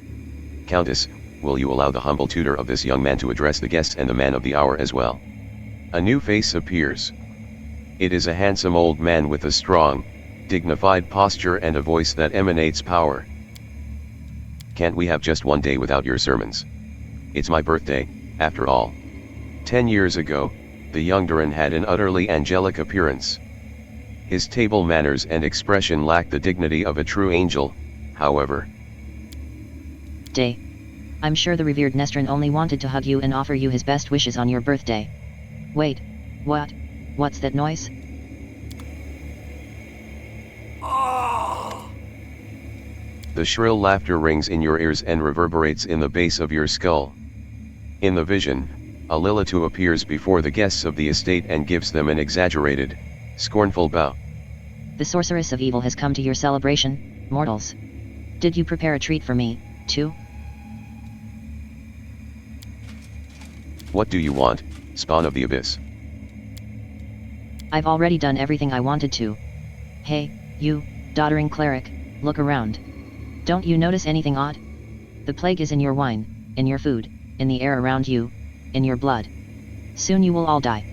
Countess, will you allow the humble tutor of this young man to address the guests and the man of the hour as well? A new face appears. It is a handsome old man with a strong, dignified posture and a voice that emanates power. Can't we have just one day without your sermons? It's my birthday, after all. 10 years ago, the young Durin had an utterly angelic appearance. His table manners and expression lacked the dignity of a true angel, however. Day. I'm sure the revered Nestrin only wanted to hug you and offer you his best wishes on your birthday. Wait, what? What's that noise? The shrill laughter rings in your ears and reverberates in the base of your skull. In the vision, a Lilitu appears before the guests of the estate and gives them an exaggerated, scornful bow. The sorceress of evil has come to your celebration, mortals. Did you prepare a treat for me, too? What do you want, spawn of the abyss? I've already done everything I wanted to. Hey, you, doddering cleric, look around. Don't you notice anything odd? The plague is in your wine, in your food, in the air around you, in your blood. Soon you will all die.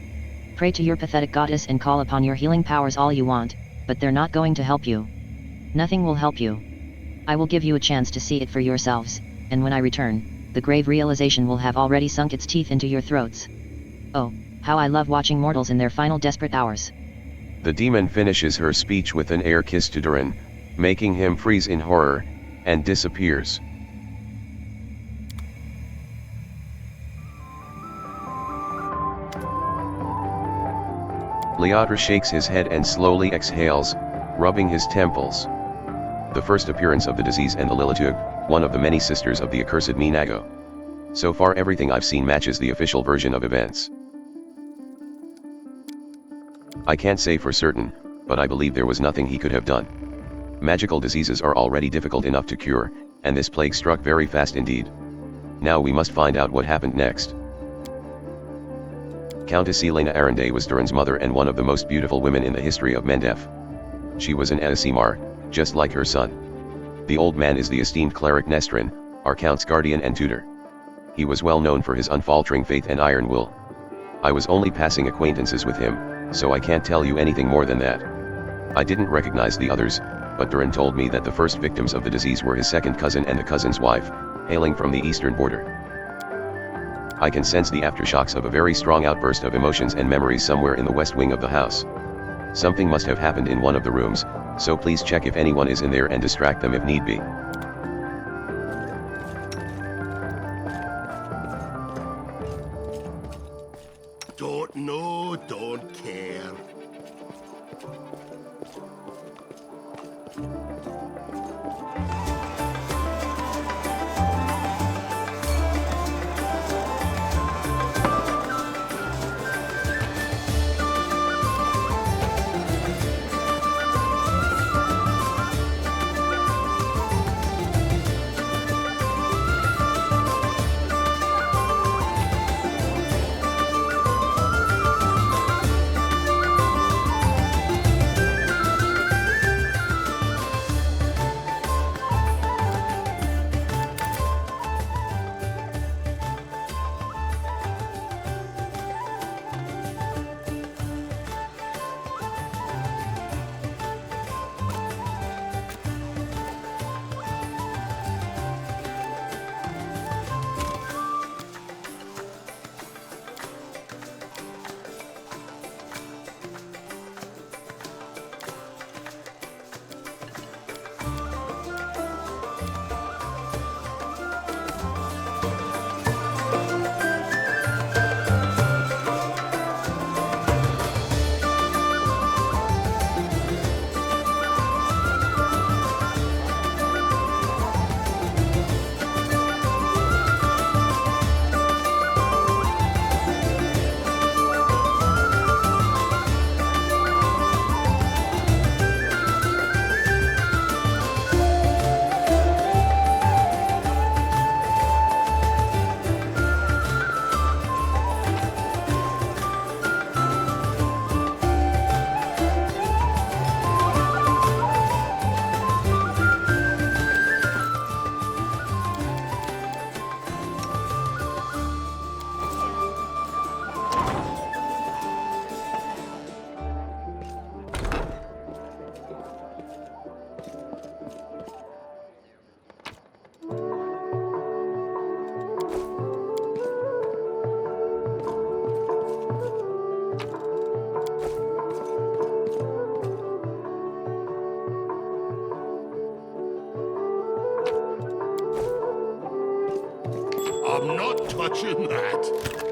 Pray to your pathetic goddess and call upon your healing powers all you want, but they're not going to help you. Nothing will help you. I will give you a chance to see it for yourselves, and when I return, the grave realization will have already sunk its teeth into your throats. Oh, how I love watching mortals in their final desperate hours. The demon finishes her speech with an air kiss to Durin, making him freeze in horror, and disappears. WotR shakes his head and slowly exhales, rubbing his temples. The first appearance of the disease and the Lilitug, one of the many sisters of the accursed Minago. So far everything I've seen matches the official version of events. I can't say for certain, but I believe there was nothing he could have done. Magical diseases are already difficult enough to cure, and this plague struck very fast indeed. Now we must find out what happened next. Countess Elena Arendae was Durin's mother and one of the most beautiful women in the history of Mendef. She was an Eosimar, just like her son. The old man is the esteemed cleric Nestrin, our count's guardian and tutor. He was well known for his unfaltering faith and iron will. I was only passing acquaintances with him, so I can't tell you anything more than that. I didn't recognize the others, but Durin told me that the first victims of the disease were his second cousin and the cousin's wife, hailing from the eastern border. I can sense the aftershocks of a very strong outburst of emotions and memories somewhere in the west wing of the house. Something must have happened in one of the rooms, so please check if anyone is in there and distract them if need be. Don't know, don't care. I'm not touching that.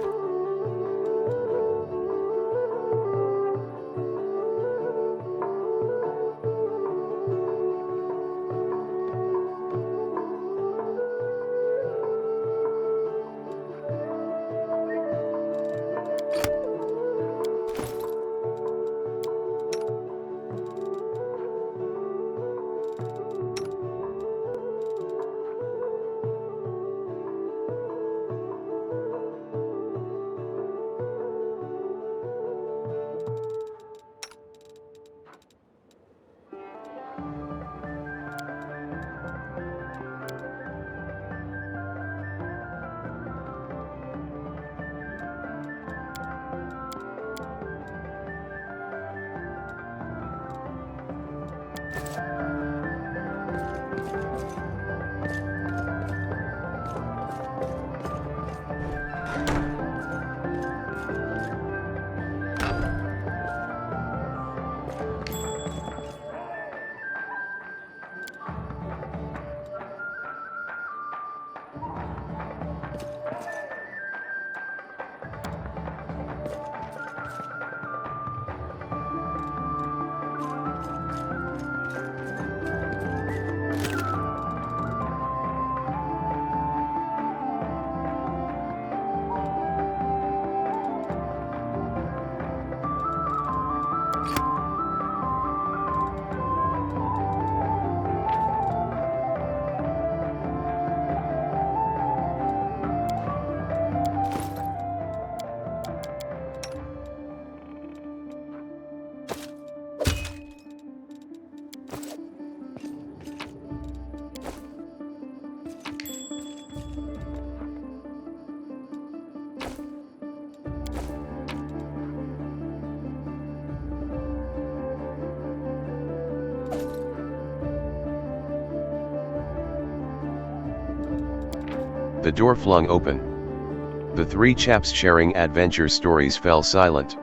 The door flung open. The three chaps sharing adventure stories fell silent.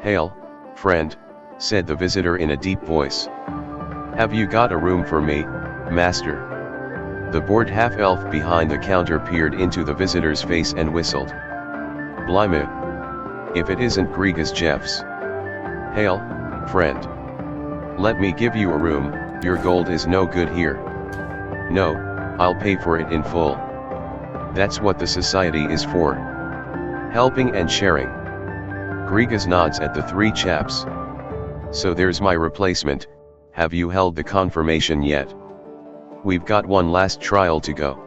"Hail, friend," said the visitor in a deep voice. "Have you got a room for me, master?" The bored half-elf behind the counter peered into the visitor's face and whistled. "Blimey! If it isn't Grigas Jeffs. Hail, friend. Let me give you a room, your gold is no good here." "No, I'll pay for it in full. That's what the society is for. Helping and sharing." Grigas nods at the three chaps. "So there's my replacement, have you held the confirmation yet?" "We've got one last trial to go."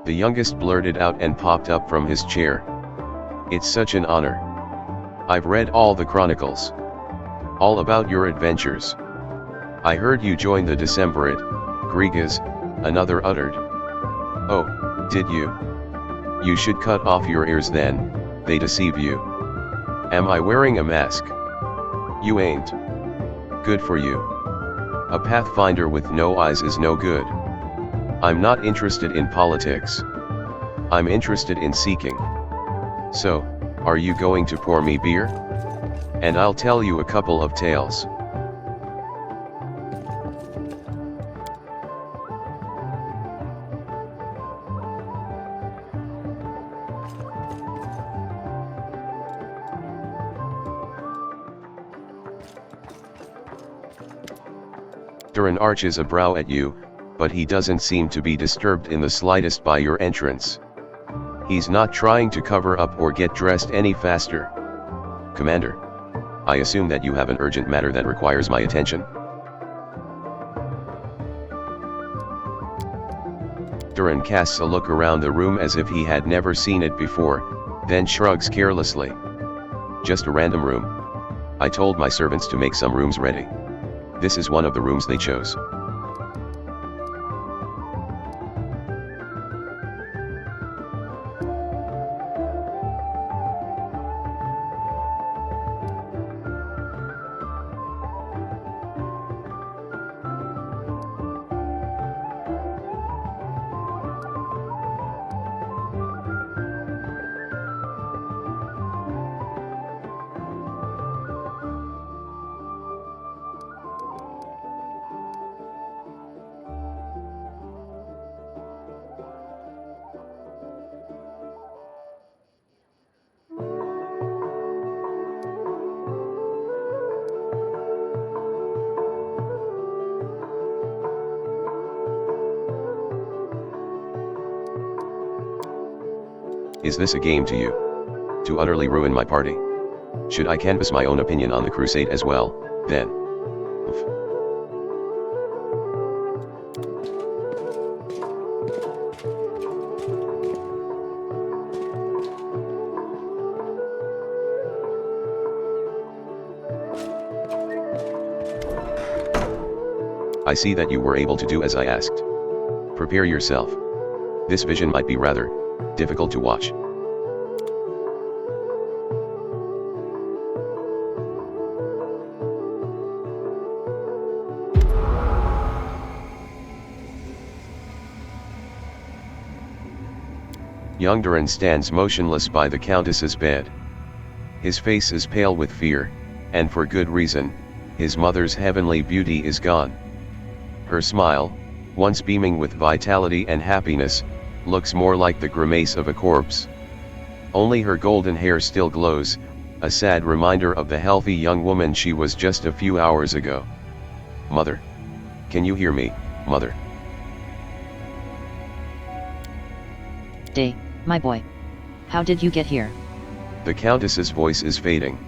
The youngest blurted out and popped up from his chair. "It's such an honor. I've read all the chronicles. All about your adventures. I heard you joined the Decemvirate, Grigas," another uttered. "Oh, did you? You should cut off your ears then, they deceive you. Am I wearing a mask? You ain't. Good for you. A Pathfinder with no eyes is no good. I'm not interested in politics. I'm interested in seeking. So, are you going to pour me beer? And I'll tell you a couple of tales." Duran arches a brow at you, but he doesn't seem to be disturbed in the slightest by your entrance. He's not trying to cover up or get dressed any faster. "Commander, I assume that you have an urgent matter that requires my attention?" Duran casts a look around the room as if he had never seen it before, then shrugs carelessly. "Just a random room. I told my servants to make some rooms ready. This is one of the rooms they chose." Is this a game to you? To utterly ruin my party? Should I canvass my own opinion on the crusade as well, then? I see that you were able to do as I asked. Prepare yourself. This vision might be rather difficult to watch. Young Duran stands motionless by the Countess's bed. His face is pale with fear, and for good reason. His mother's heavenly beauty is gone. Her smile, once beaming with vitality and happiness, looks more like the grimace of a corpse. Only her golden hair still glows, a sad reminder of the healthy young woman she was just a few hours ago. Mother. Can you hear me, Mother? Day, my boy. How did you get here? The Countess's voice is fading.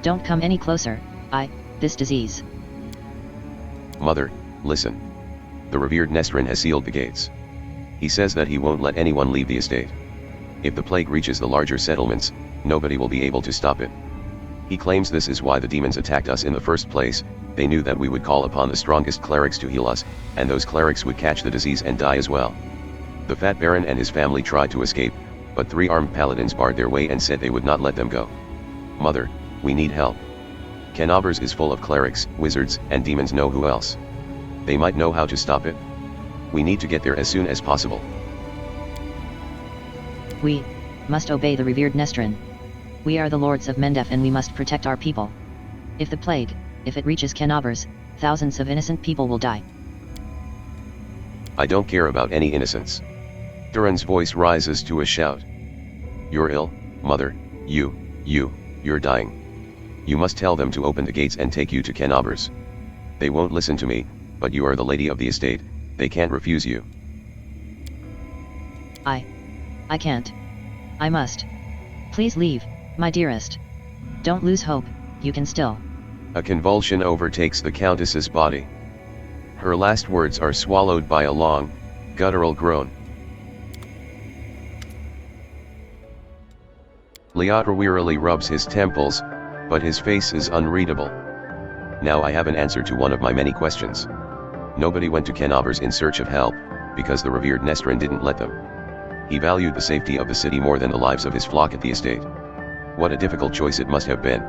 Don't come any closer, this disease. Mother, listen. The revered Nestrin has sealed the gates. He says that he won't let anyone leave the estate. If the plague reaches the larger settlements, nobody will be able to stop it. He claims this is why the demons attacked us in the first place. They knew that we would call upon the strongest clerics to heal us, and those clerics would catch the disease and die as well. The Fat Baron and his family tried to escape, but 3 armed paladins barred their way and said they would not let them go. Mother, we need help. Canavers is full of clerics, wizards, and demons. Know who else? They might know how to stop it. We need to get there as soon as possible. We must obey the revered Nestrin. We are the lords of Mendef and we must protect our people. If the plague, if it reaches Canavers, thousands of innocent people will die. I don't care about any innocents. Duran's voice rises to a shout. You're ill, Mother, you're dying. You must tell them to open the gates and take you to Canavers. They won't listen to me, but you are the lady of the estate, they can't refuse you. I can't. I must. Please leave, my dearest. Don't lose hope, you can still. A convulsion overtakes the Countess's body. Her last words are swallowed by a long, guttural groan. WotR wearily rubs his temples, but his face is unreadable. Now I have an answer to one of my many questions. Nobody went to Canavers in search of help, because the revered Nestrin didn't let them. He valued the safety of the city more than the lives of his flock at the estate. What a difficult choice it must have been.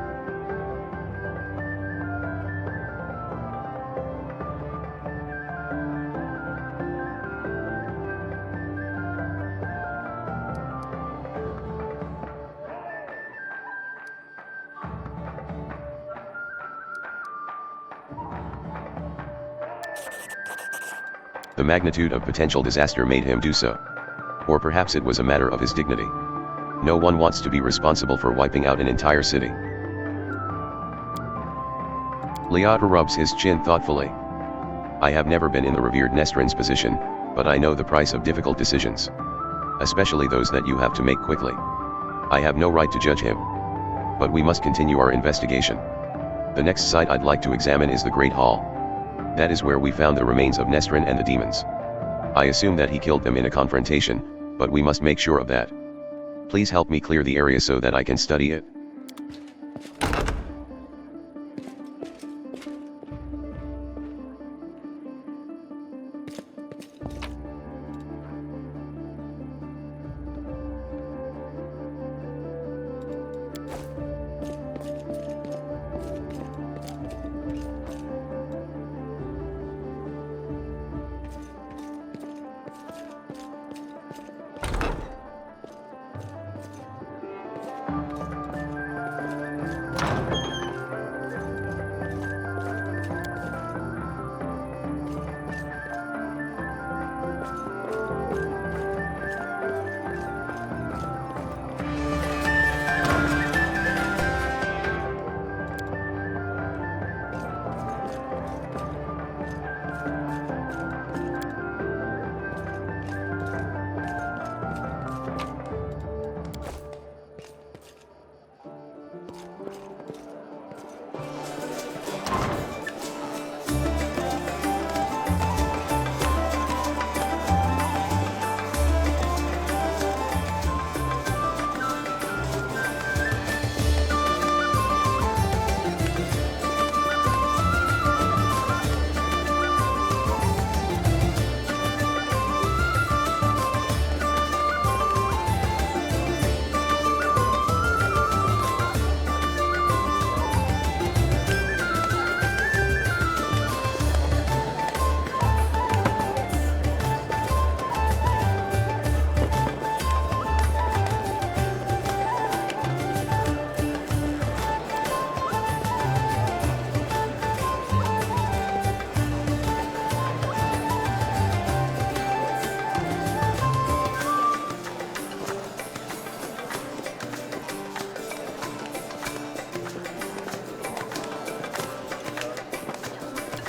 The magnitude of potential disaster made him do so. Or perhaps it was a matter of his dignity. No one wants to be responsible for wiping out an entire city. WotR rubs his chin thoughtfully. I have never been in the revered Nestrin's position, but I know the price of difficult decisions. Especially those that you have to make quickly. I have no right to judge him. But we must continue our investigation. The next site I'd like to examine is the Great Hall. That is where we found the remains of Nestrin and the demons. I assume that he killed them in a confrontation, but we must make sure of that. Please help me clear the area so that I can study it.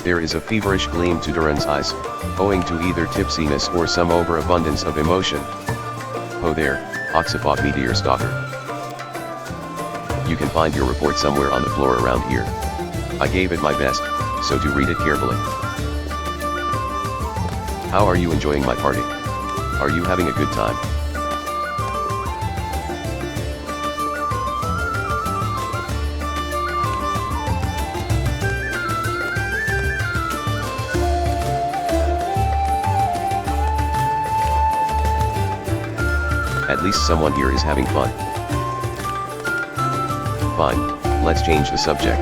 There is a feverish gleam to Duran's eyes, owing to either tipsiness or some overabundance of emotion. Oh there, Oxifog Meteor Stalker. You can find your report somewhere on the floor around here. I gave it my best, so do read it carefully. How are you enjoying my party? Are you having a good time? At least someone here is having fun. Fine, let's change the subject.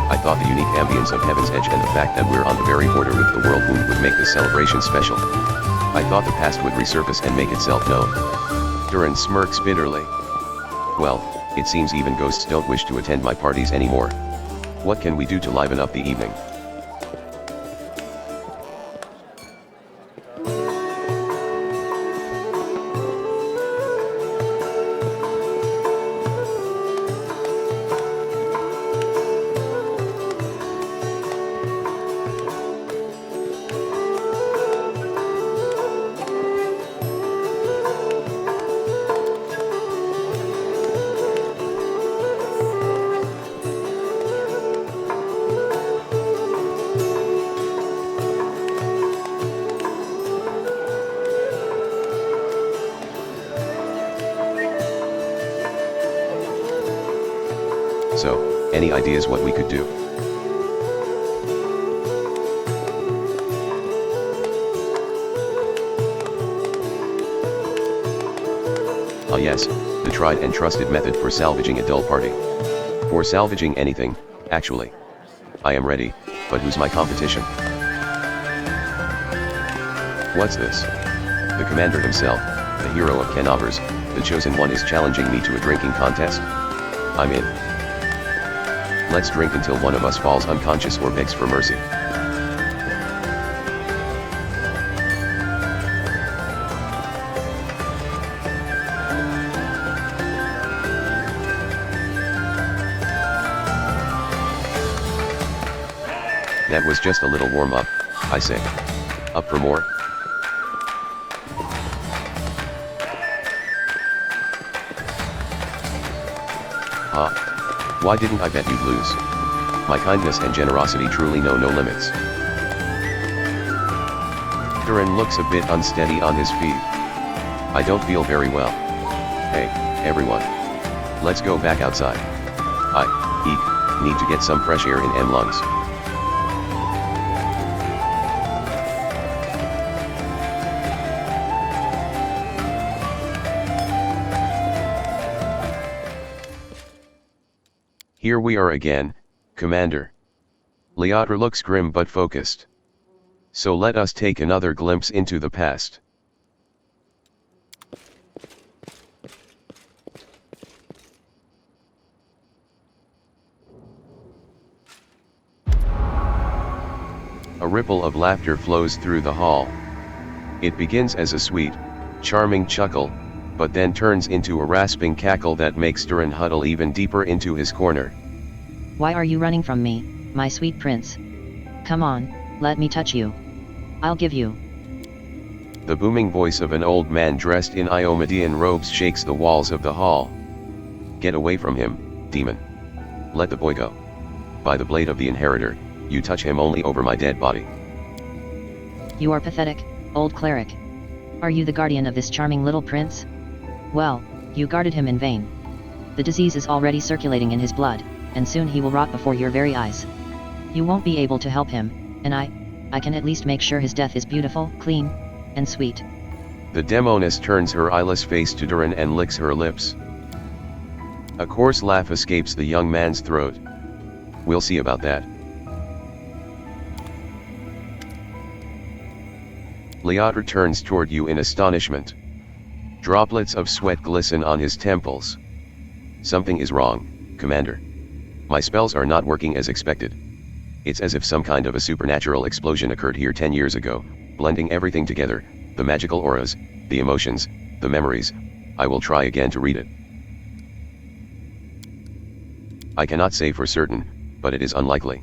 I thought the unique ambience of Heaven's Edge and the fact that we're on the very border with the world wound would make this celebration special. I thought the past would resurface and make itself known. Duran smirks bitterly. Well, it seems even ghosts don't wish to attend my parties anymore. What can we do to liven up the evening? So, any ideas what we could do? Ah yes, the tried and trusted method for salvaging a dull party. For salvaging anything, actually. I am ready, but who's my competition? What's this? The commander himself, the hero of Kenavers, the chosen one is challenging me to a drinking contest? I'm in. Let's drink until one of us falls unconscious or begs for mercy. That was just a little warm-up, I say. Up for more? Why didn't I bet you'd lose? My kindness and generosity truly know no limits. Duran looks a bit unsteady on his feet. I don't feel very well. Hey, everyone. Let's go back outside. I need to get some fresh air in M lungs. Here we are again, Commander. WotR looks grim but focused. So let us take another glimpse into the past. A ripple of laughter flows through the hall. It begins as a sweet, charming chuckle, but then turns into a rasping cackle that makes Duran huddle even deeper into his corner. Why are you running from me, my sweet prince? Come on, let me touch you. I'll give you. The booming voice of an old man dressed in Iomadian robes shakes the walls of the hall. Get away from him, demon. Let the boy go. By the blade of the inheritor, you touch him only over my dead body. You are pathetic, old cleric. Are you the guardian of this charming little prince? Well, you guarded him in vain. The disease is already circulating in his blood, and soon he will rot before your very eyes. You won't be able to help him, and I can at least make sure his death is beautiful, clean, and sweet. The demoness turns her eyeless face to Duran and licks her lips. A coarse laugh escapes the young man's throat. We'll see about that. WotR turns toward you in astonishment. Droplets of sweat glisten on his temples. Something is wrong, Commander. My spells are not working as expected. It's as if some kind of a supernatural explosion occurred here 10 years ago, blending everything together, the magical auras, the emotions, the memories. I will try again to read it. I cannot say for certain, but it is unlikely.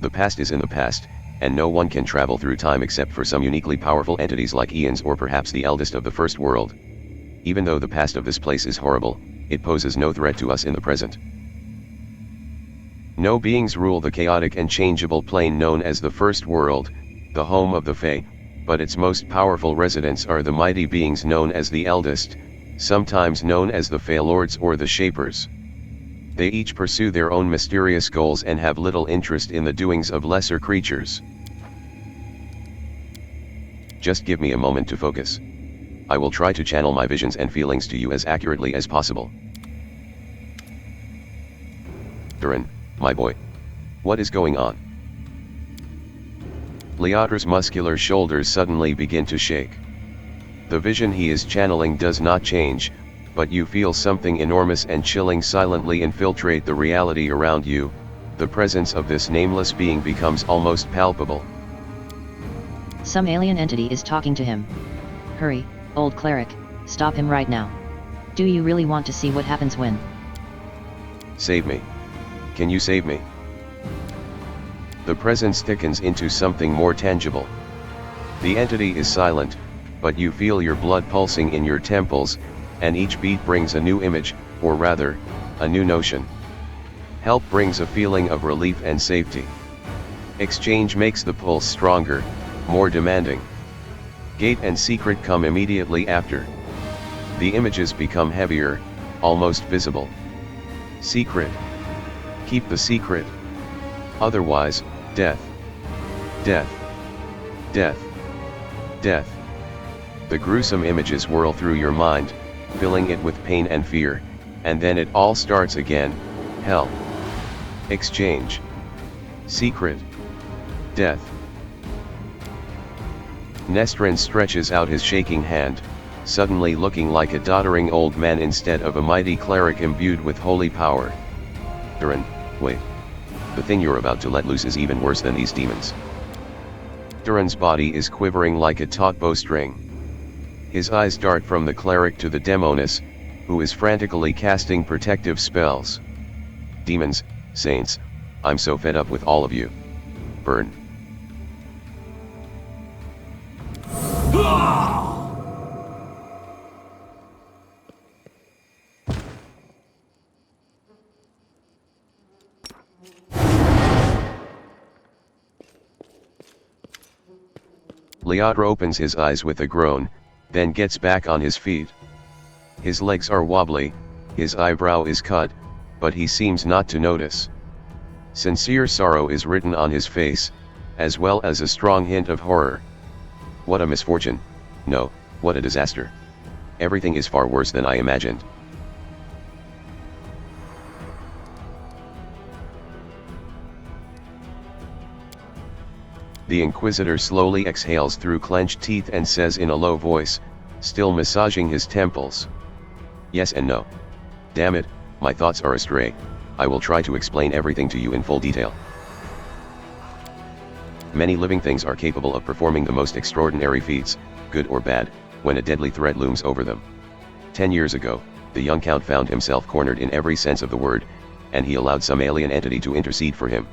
The past is in the past, and no one can travel through time except for some uniquely powerful entities like Eons or perhaps the eldest of the first world. Even though the past of this place is horrible, it poses no threat to us in the present. No beings rule the chaotic and changeable plane known as the First World, the home of the Fae, but its most powerful residents are the mighty beings known as the Eldest, sometimes known as the Fae Lords or the Shapers. They each pursue their own mysterious goals and have little interest in the doings of lesser creatures. Just give me a moment to focus. I will try to channel my visions and feelings to you as accurately as possible. Duran, my boy. What is going on? WotR's muscular shoulders suddenly begin to shake. The vision he is channeling does not change, but you feel something enormous and chilling silently infiltrate the reality around you. The presence of this nameless being becomes almost palpable. Some alien entity is talking to him. Hurry, old cleric, stop him right now. Do you really want to see what happens when? Save me. Can you save me? The presence thickens into something more tangible. The entity is silent, but you feel your blood pulsing in your temples, and each beat brings a new image, or rather, a new notion. Help brings a feeling of relief and safety. Exchange makes the pulse stronger, more demanding. Gate and secret come immediately after. The images become heavier, almost visible. Secret. Keep the secret. Otherwise, death. Death. Death. Death. The gruesome images whirl through your mind, filling it with pain and fear, and then it all starts again. Hell. Exchange. Secret. Death. Nestrin stretches out his shaking hand, suddenly looking like a doddering old man instead of a mighty cleric imbued with holy power. Duran, wait. The thing you're about to let loose is even worse than these demons. Duran's body is quivering like a taut bowstring. His eyes dart from the cleric to the demoness, who is frantically casting protective spells. Demons, saints, I'm so fed up with all of you. Burn. WotR opens his eyes with a groan, then gets back on his feet. His legs are wobbly, his eyebrow is cut, but he seems not to notice. Sincere sorrow is written on his face, as well as a strong hint of horror. What a misfortune. No, what a disaster. Everything is far worse than I imagined. The Inquisitor slowly exhales through clenched teeth and says in a low voice, still massaging his temples. Yes and no. Damn it, my thoughts are astray. I will try to explain everything to you in full detail. Many living things are capable of performing the most extraordinary feats, good or bad, when a deadly threat looms over them. 10 years ago, the young count found himself cornered in every sense of the word, and he allowed some alien entity to intercede for him.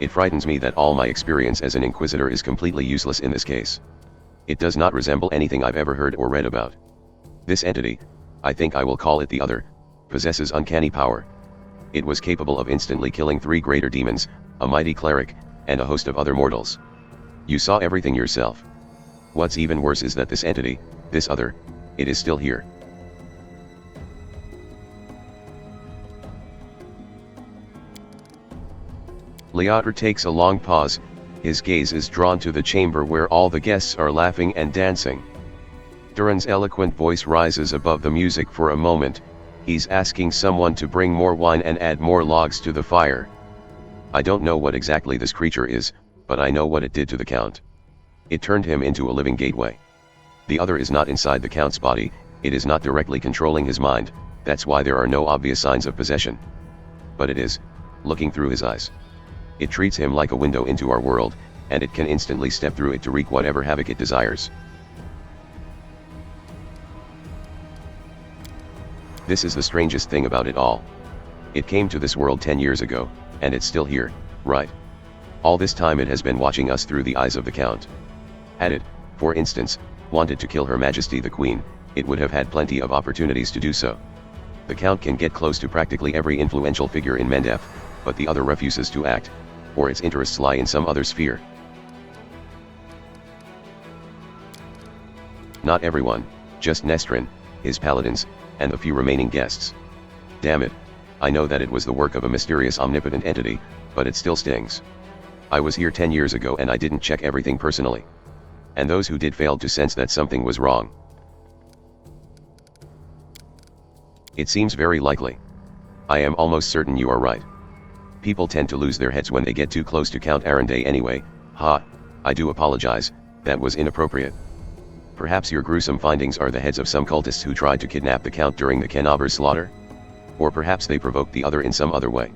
It frightens me that all my experience as an Inquisitor is completely useless in this case. It does not resemble anything I've ever heard or read about. This entity, I think I will call it the Other, possesses uncanny power. It was capable of instantly killing 3 greater demons, a mighty cleric, and a host of other mortals. You saw everything yourself. What's even worse is that this entity, this Other, it is still here. WotR takes a long pause, his gaze is drawn to the chamber where all the guests are laughing and dancing. Duran's eloquent voice rises above the music for a moment, he's asking someone to bring more wine and add more logs to the fire. I don't know what exactly this creature is, but I know what it did to the Count. It turned him into a living gateway. The Other is not inside the Count's body, it is not directly controlling his mind, that's why there are no obvious signs of possession. But it is, looking through his eyes. It treats him like a window into our world, and it can instantly step through it to wreak whatever havoc it desires. This is the strangest thing about it all. It came to this world 10 years ago, and it's still here, right? All this time it has been watching us through the eyes of the Count. Had it, for instance, wanted to kill Her Majesty the Queen, it would have had plenty of opportunities to do so. The Count can get close to practically every influential figure in Mendef, but the other refuses to act, or its interests lie in some other sphere. Not everyone, just Nestrin, his paladins, and the few remaining guests. Damn it, I know that it was the work of a mysterious omnipotent entity, but it still stings. I was here 10 years ago and I didn't check everything personally. And those who did failed to sense that something was wrong. It seems very likely. I am almost certain you are right. People tend to lose their heads when they get too close to Count Arenday anyway. I do apologize, that was inappropriate. Perhaps your gruesome findings are the heads of some cultists who tried to kidnap the Count during the Kenabir slaughter? Or perhaps they provoked the other in some other way.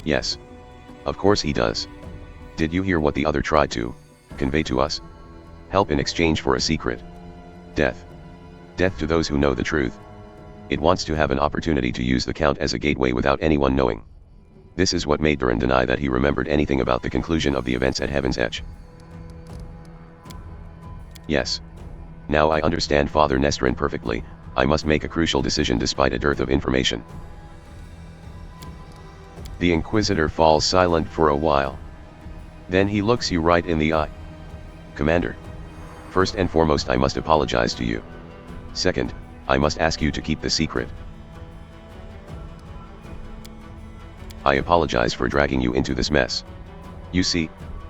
Yes. Of course he does. Did you hear what the other tried to convey to us? Help in exchange for a secret. Death. Death to those who know the truth. It wants to have an opportunity to use the Count as a gateway without anyone knowing. This is what made Durin deny that he remembered anything about the conclusion of the events at Heaven's Edge. Yes. Now I understand Father Nestrin perfectly. I must make a crucial decision despite a dearth of information. The Inquisitor falls silent for a while. Then he looks you right in the eye. Commander. First and foremost, I must apologize to you. Second, I must ask you to keep the secret. I apologize for dragging you into this mess. You see,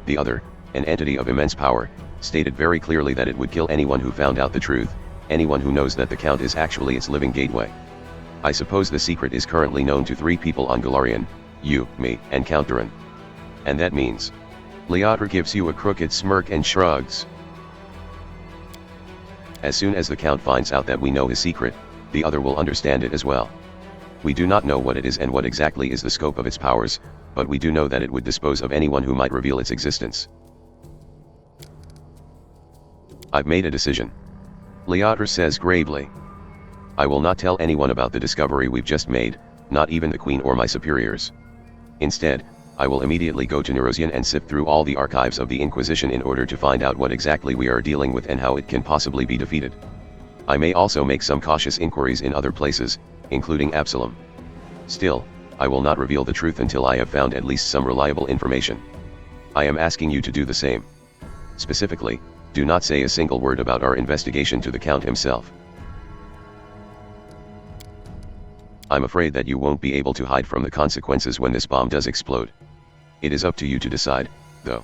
the other, an entity of immense power, stated very clearly that it would kill anyone who found out the truth, anyone who knows that the Count is actually its living gateway. I suppose the secret is currently known to 3 people on Galarian, you, me, and Count Durin. And that means... WotR gives you a crooked smirk and shrugs. As soon as the Count finds out that we know his secret, the other will understand it as well. We do not know what it is and what exactly is the scope of its powers, but we do know that it would dispose of anyone who might reveal its existence. I've made a decision. WotR says gravely. I will not tell anyone about the discovery we've just made, not even the Queen or my superiors. Instead, I will immediately go to Nerosian and sift through all the archives of the Inquisition in order to find out what exactly we are dealing with and how it can possibly be defeated. I may also make some cautious inquiries in other places, including Absalom. Still, I will not reveal the truth until I have found at least some reliable information. I am asking you to do the same. Specifically, do not say a single word about our investigation to the Count himself. I'm afraid that you won't be able to hide from the consequences when this bomb does explode. It is up to you to decide, though.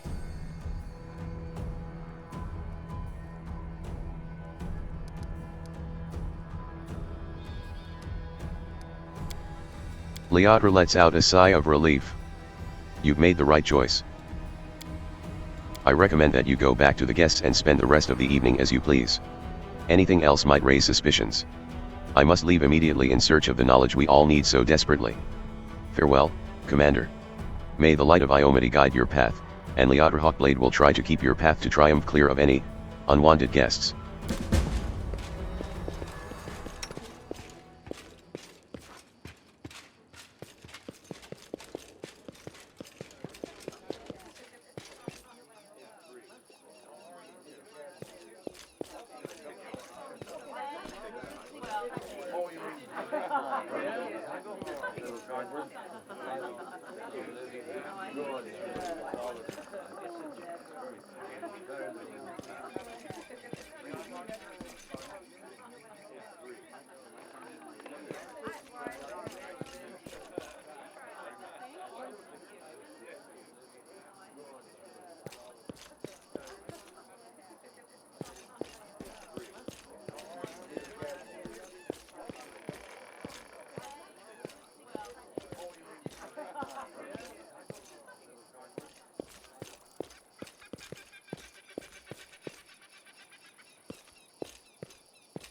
WotR lets out a sigh of relief. You've made the right choice. I recommend that you go back to the guests and spend the rest of the evening as you please. Anything else might raise suspicions. I must leave immediately in search of the knowledge we all need so desperately. Farewell, Commander. May the light of Iomity guide your path, and WotR Hawkblade will try to keep your path to triumph clear of any unwanted guests.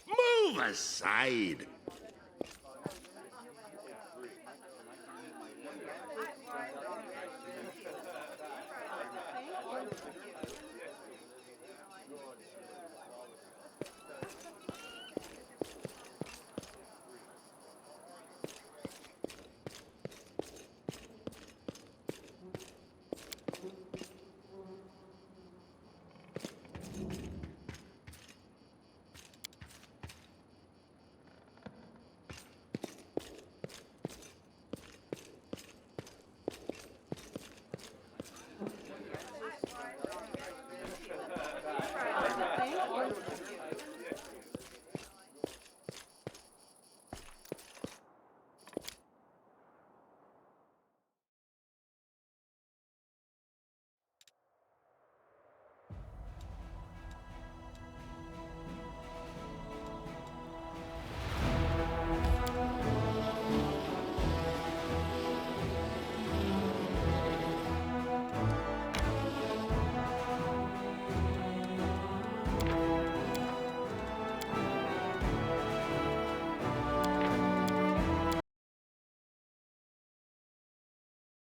Move aside.